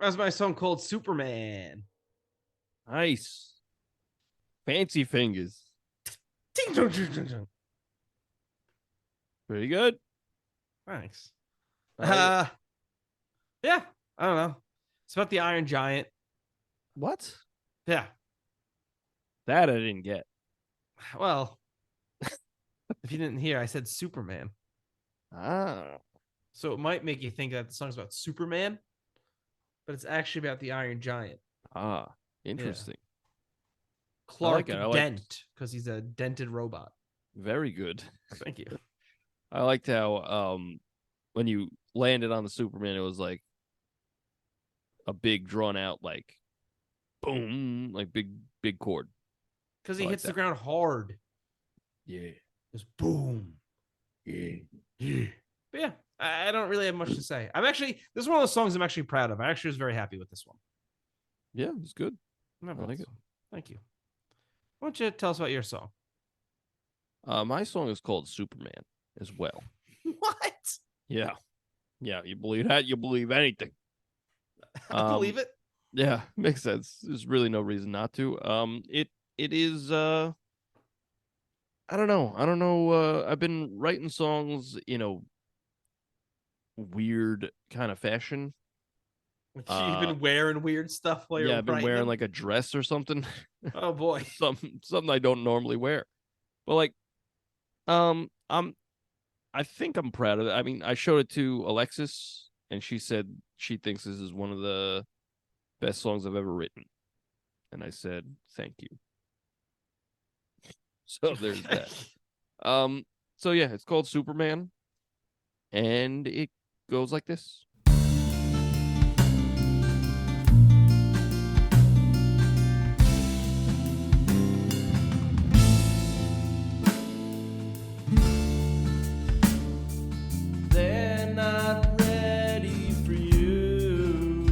[SPEAKER 1] That's my song called Superman.
[SPEAKER 2] Nice. Fancy fingers. Pretty good.
[SPEAKER 1] Thanks.
[SPEAKER 2] I like it.
[SPEAKER 1] Yeah, I don't know. It's about the Iron Giant.
[SPEAKER 2] What?
[SPEAKER 1] Yeah.
[SPEAKER 2] That I didn't get.
[SPEAKER 1] Well, if you didn't hear, I said Superman.
[SPEAKER 2] Ah.
[SPEAKER 1] So it might make you think that the song's about Superman, but it's actually about the Iron Giant.
[SPEAKER 2] Ah. Interesting.
[SPEAKER 1] Clark
[SPEAKER 2] it. I like-
[SPEAKER 1] Dent, because he's a dented robot.
[SPEAKER 2] Very good.
[SPEAKER 1] Thank you.
[SPEAKER 2] I liked how when you landed on the Superman, it was like a big drawn out like boom, like big chord.
[SPEAKER 1] Because he
[SPEAKER 2] I like
[SPEAKER 1] hits the
[SPEAKER 2] that.
[SPEAKER 1] ground hard.
[SPEAKER 2] Yeah.
[SPEAKER 1] Just boom.
[SPEAKER 2] Yeah.
[SPEAKER 1] Yeah. But yeah, I don't really have much to say. This is one of those songs I'm actually proud of. I actually was very happy with this one.
[SPEAKER 2] Yeah, it's good.
[SPEAKER 1] I
[SPEAKER 2] like it.
[SPEAKER 1] Thank you. Why don't you tell us about your song?
[SPEAKER 2] My song is called Superman as well.
[SPEAKER 1] What?
[SPEAKER 2] Yeah. Yeah, you believe that? You believe anything.
[SPEAKER 1] I believe it.
[SPEAKER 2] Yeah, makes sense. There's really no reason not to. It is I don't know. I've been writing songs, weird kind of fashion.
[SPEAKER 1] You've been wearing weird stuff while you're
[SPEAKER 2] I've been
[SPEAKER 1] writing
[SPEAKER 2] wearing
[SPEAKER 1] them?
[SPEAKER 2] like a dress or something.
[SPEAKER 1] Oh boy.
[SPEAKER 2] something I don't normally wear. But like I think I'm proud of it. I mean, I showed it to Alexis and she said she thinks this is one of the best songs I've ever written. And I said, "Thank you." So there's that. So yeah, it's called Superman and it goes like this.
[SPEAKER 1] They're not ready for you.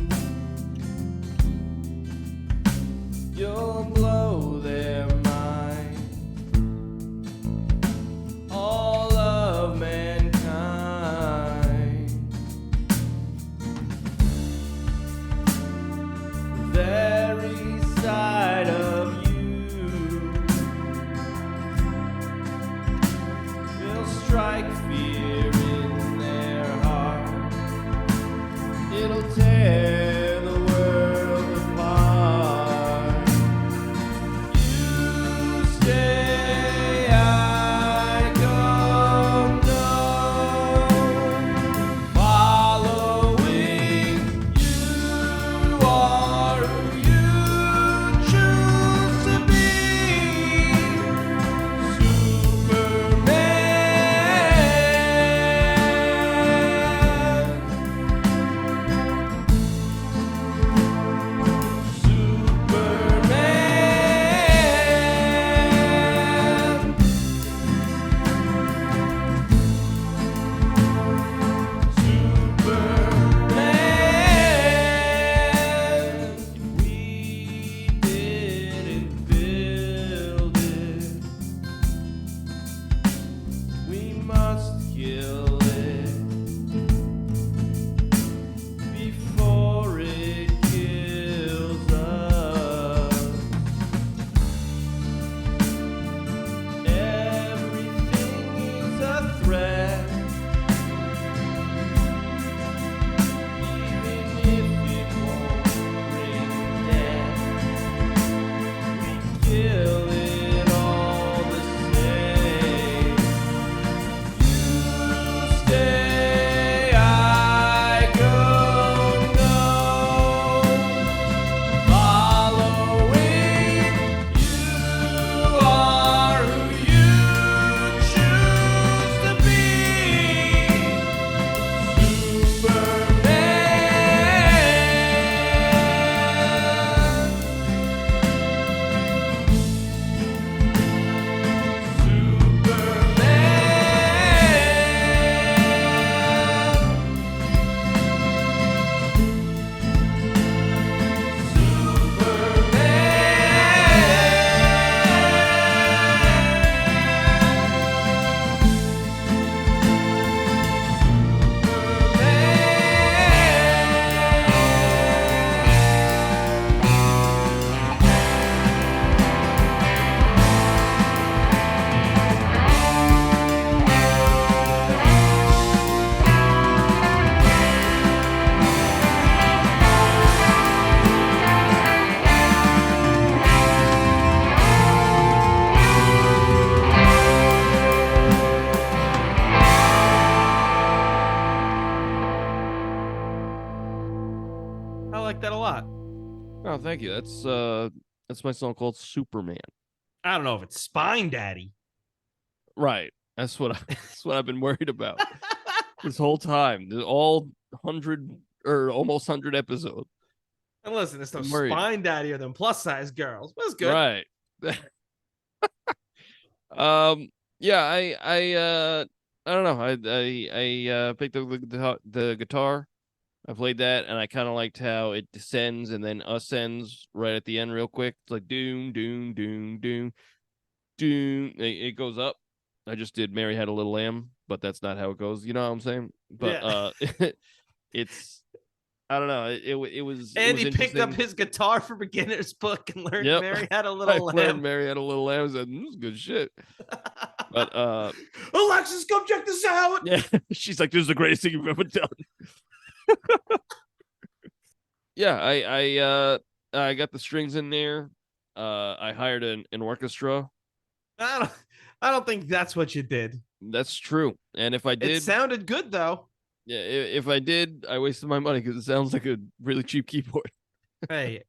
[SPEAKER 1] You'll blow their mind. All of mankind. The very sight of you will strike fear in their heart. It'll tear the world apart. You stay, I come down. Following you are who you choose to be. Superman.
[SPEAKER 2] Oh, thank you. That's my song called Superman.
[SPEAKER 1] I don't know if it's Spine Daddy.
[SPEAKER 2] Right. That's what I've been worried about this whole time. All 100 or almost 100 episodes.
[SPEAKER 1] And listen, it's no
[SPEAKER 2] I'm worried.
[SPEAKER 1] Spine Daddy or them plus size girls. It was good.
[SPEAKER 2] Right. Yeah, I don't know. I picked up the guitar. I played that, and I kind of liked how it descends and then ascends right at the end, real quick. It's like doom, doom, doom, doom, doom. It goes up. I just did "Mary Had a Little Lamb," but that's not how it goes. You know what I'm saying? But it's I don't know. It was
[SPEAKER 1] Andy picked up
[SPEAKER 2] interesting.
[SPEAKER 1] his guitar for beginners book and learned
[SPEAKER 2] Yep.
[SPEAKER 1] Mary Had a
[SPEAKER 2] I
[SPEAKER 1] Little
[SPEAKER 2] learned
[SPEAKER 1] Lamb.
[SPEAKER 2] "Mary Had a Little Lamb." I said, "This is good shit." But
[SPEAKER 1] Alexis, come check this out.
[SPEAKER 2] yeah, she's like, "This is the greatest thing you've ever done." Yeah, I got the strings in there. I hired an orchestra.
[SPEAKER 1] I don't think that's what you did.
[SPEAKER 2] That's true. And if I
[SPEAKER 1] It
[SPEAKER 2] did,
[SPEAKER 1] sounded good though.
[SPEAKER 2] yeah, if I did, I wasted my money because it sounds like a really cheap keyboard.
[SPEAKER 1] Hey,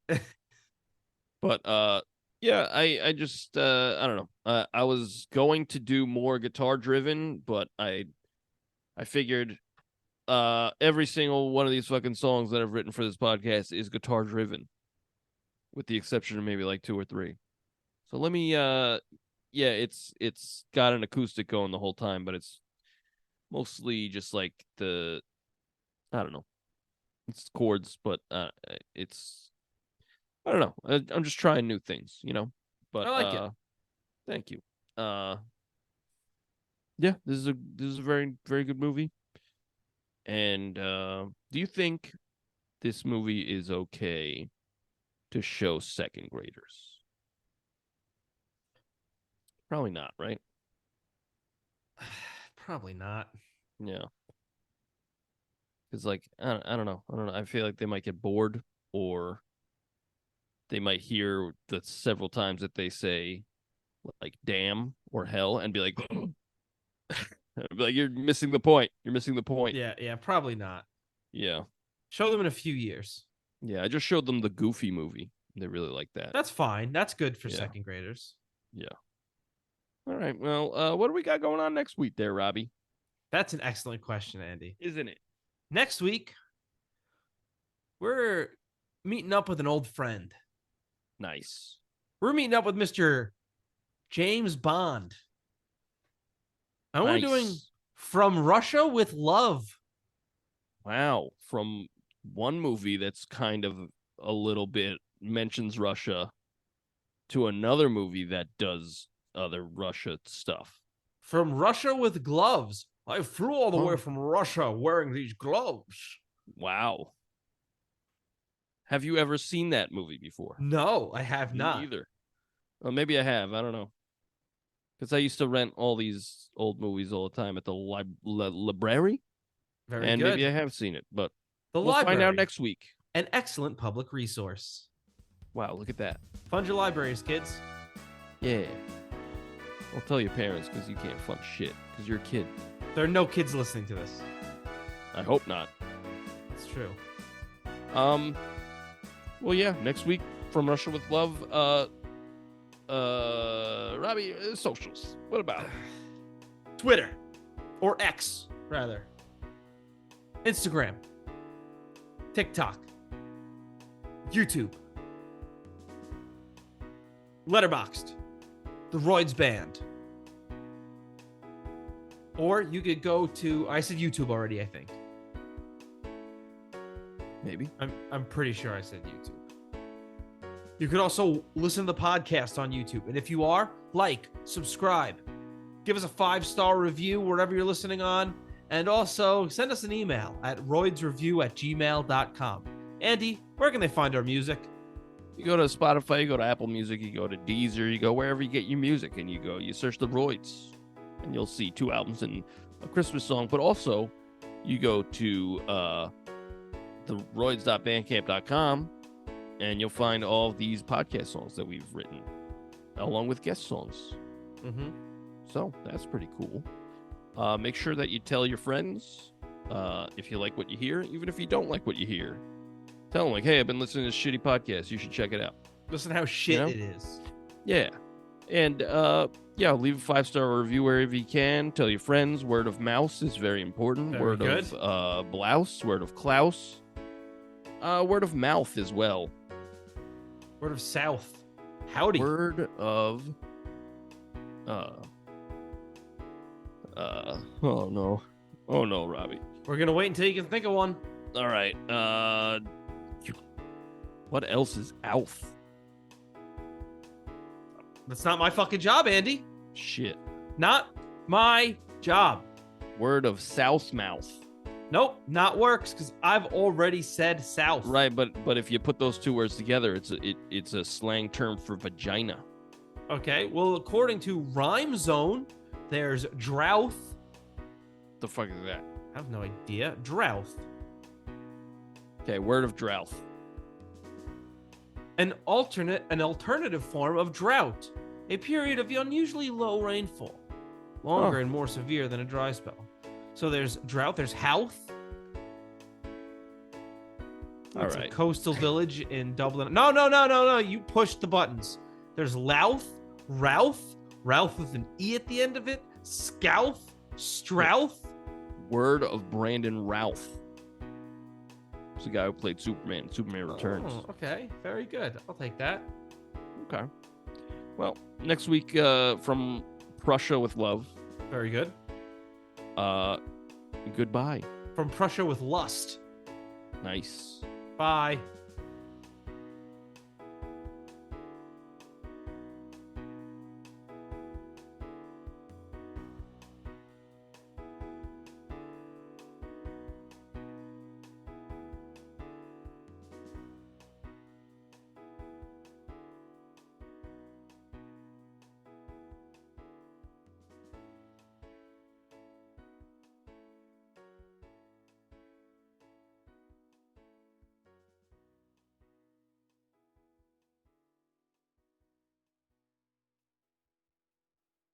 [SPEAKER 2] But yeah, I just I don't know. I was going to do more guitar driven, but I figured every single one of these fucking songs that I've written for this podcast is guitar driven, with the exception of maybe like 2 or 3. So let me yeah, it's got an acoustic going the whole time, but it's mostly just like I don't know. It's chords, but it's I don't know. I'm just trying new things, you know. But
[SPEAKER 1] I like it.
[SPEAKER 2] Thank you. Yeah, this is a very very good movie. And do you think this movie is okay to show second graders? Probably not, right?
[SPEAKER 1] Probably not.
[SPEAKER 2] Yeah. Because like I don't know. I feel like they might get bored, or they might hear the several times that they say like "damn" or "hell" and be like, be like, "You're missing the point. You're missing the point."
[SPEAKER 1] Yeah, probably not.
[SPEAKER 2] Yeah.
[SPEAKER 1] Show them in a few years.
[SPEAKER 2] Yeah. I just showed them the Goofy movie. They really like that.
[SPEAKER 1] That's fine. That's good for
[SPEAKER 2] Yeah.
[SPEAKER 1] second graders.
[SPEAKER 2] Yeah. All right. Well, what do we got going on next week there, Robbie?
[SPEAKER 1] That's an excellent question, Andy.
[SPEAKER 2] Isn't it?
[SPEAKER 1] Next week, we're meeting up with an old friend.
[SPEAKER 2] Nice.
[SPEAKER 1] We're meeting up with Mr. James Bond. And we're doing From Russia with Love.
[SPEAKER 2] Wow. From one movie that's kind of a little bit mentions Russia to another movie that does other Russia stuff.
[SPEAKER 1] From Russia with Gloves. I flew all the
[SPEAKER 2] Oh.
[SPEAKER 1] way from Russia wearing these gloves.
[SPEAKER 2] Wow. Have you ever seen that movie before?
[SPEAKER 1] No, I have
[SPEAKER 2] Me
[SPEAKER 1] not.
[SPEAKER 2] either. Well, maybe I have. I don't know. Because I used to rent all these old movies all the time at the library.
[SPEAKER 1] Very
[SPEAKER 2] and
[SPEAKER 1] good.
[SPEAKER 2] maybe I have seen it, but
[SPEAKER 1] The
[SPEAKER 2] we'll
[SPEAKER 1] library.
[SPEAKER 2] find out next week.
[SPEAKER 1] An excellent public resource.
[SPEAKER 2] Wow, look at that.
[SPEAKER 1] Fund your libraries, kids.
[SPEAKER 2] Yeah. I'll tell your parents because you can't fund shit because you're a kid.
[SPEAKER 1] There are no kids listening to this.
[SPEAKER 2] I hope not.
[SPEAKER 1] It's true.
[SPEAKER 2] Well, yeah, next week from Russia with Love. Robbie, socials. What about it?
[SPEAKER 1] Twitter. Or X, rather. Instagram. TikTok. YouTube. Letterboxd. TheRoydsBand. Or you could go to, I said YouTube already, I think.
[SPEAKER 2] Maybe.
[SPEAKER 1] I'm pretty sure I said YouTube. You could also listen to the podcast on YouTube. And if you are, like, subscribe, give us a 5-star review wherever you're listening on. And also send us an email at roydsreview@gmail.com. Andy, where can they find our music?
[SPEAKER 2] You go to Spotify, you go to Apple Music, you go to Deezer, you go wherever you get your music, and you search the Royds, and you'll see 2 albums and a Christmas song. But also, you go to TheRoyds.bandcamp.com, and you'll find all of these podcast songs that we've written, along with guest songs.
[SPEAKER 1] Mm-hmm.
[SPEAKER 2] So that's pretty cool. Make sure that you tell your friends if you like what you hear, even if you don't like what you hear. Tell them, like, hey, I've been listening to this shitty podcast. You should check it out.
[SPEAKER 1] Listen how shit
[SPEAKER 2] You know?
[SPEAKER 1] it is.
[SPEAKER 2] Yeah. And, leave a 5-star review wherever you can. Tell your friends. Word of mouse is very important.
[SPEAKER 1] Very
[SPEAKER 2] word
[SPEAKER 1] good.
[SPEAKER 2] of blouse. Word of Klaus. Word of mouth as well.
[SPEAKER 1] Word of South. Howdy.
[SPEAKER 2] Word of... oh, no. Oh, no, Robbie.
[SPEAKER 1] We're going to wait until you can think of one.
[SPEAKER 2] All right. What else is Alf?
[SPEAKER 1] That's not my fucking job, Andy.
[SPEAKER 2] Shit.
[SPEAKER 1] Not my job.
[SPEAKER 2] Word of South mouth.
[SPEAKER 1] Nope, not works because I've already said South.
[SPEAKER 2] Right, but if you put those two words together, it's a slang term for vagina.
[SPEAKER 1] Okay, well, according to Rhyme Zone, there's drouth.
[SPEAKER 2] The fuck is that?
[SPEAKER 1] I have no idea. Drouth.
[SPEAKER 2] Okay, word of drought.
[SPEAKER 1] An alternative form of drought. A period of unusually low rainfall. Longer and more severe than a dry spell. So there's drought, there's Howth. It's a coastal village in Dublin. No. You pushed the buttons. There's Louth, Routh with an E at the end of it, Scouth, Strouth.
[SPEAKER 2] Word of Brandon Routh. It's the guy who played Superman. Superman Returns.
[SPEAKER 1] Oh, okay, very good. I'll take that.
[SPEAKER 2] Okay. Well, next week from Prussia with Love.
[SPEAKER 1] Very good.
[SPEAKER 2] Goodbye.
[SPEAKER 1] From Prussia with Lust.
[SPEAKER 2] Nice.
[SPEAKER 1] Bye.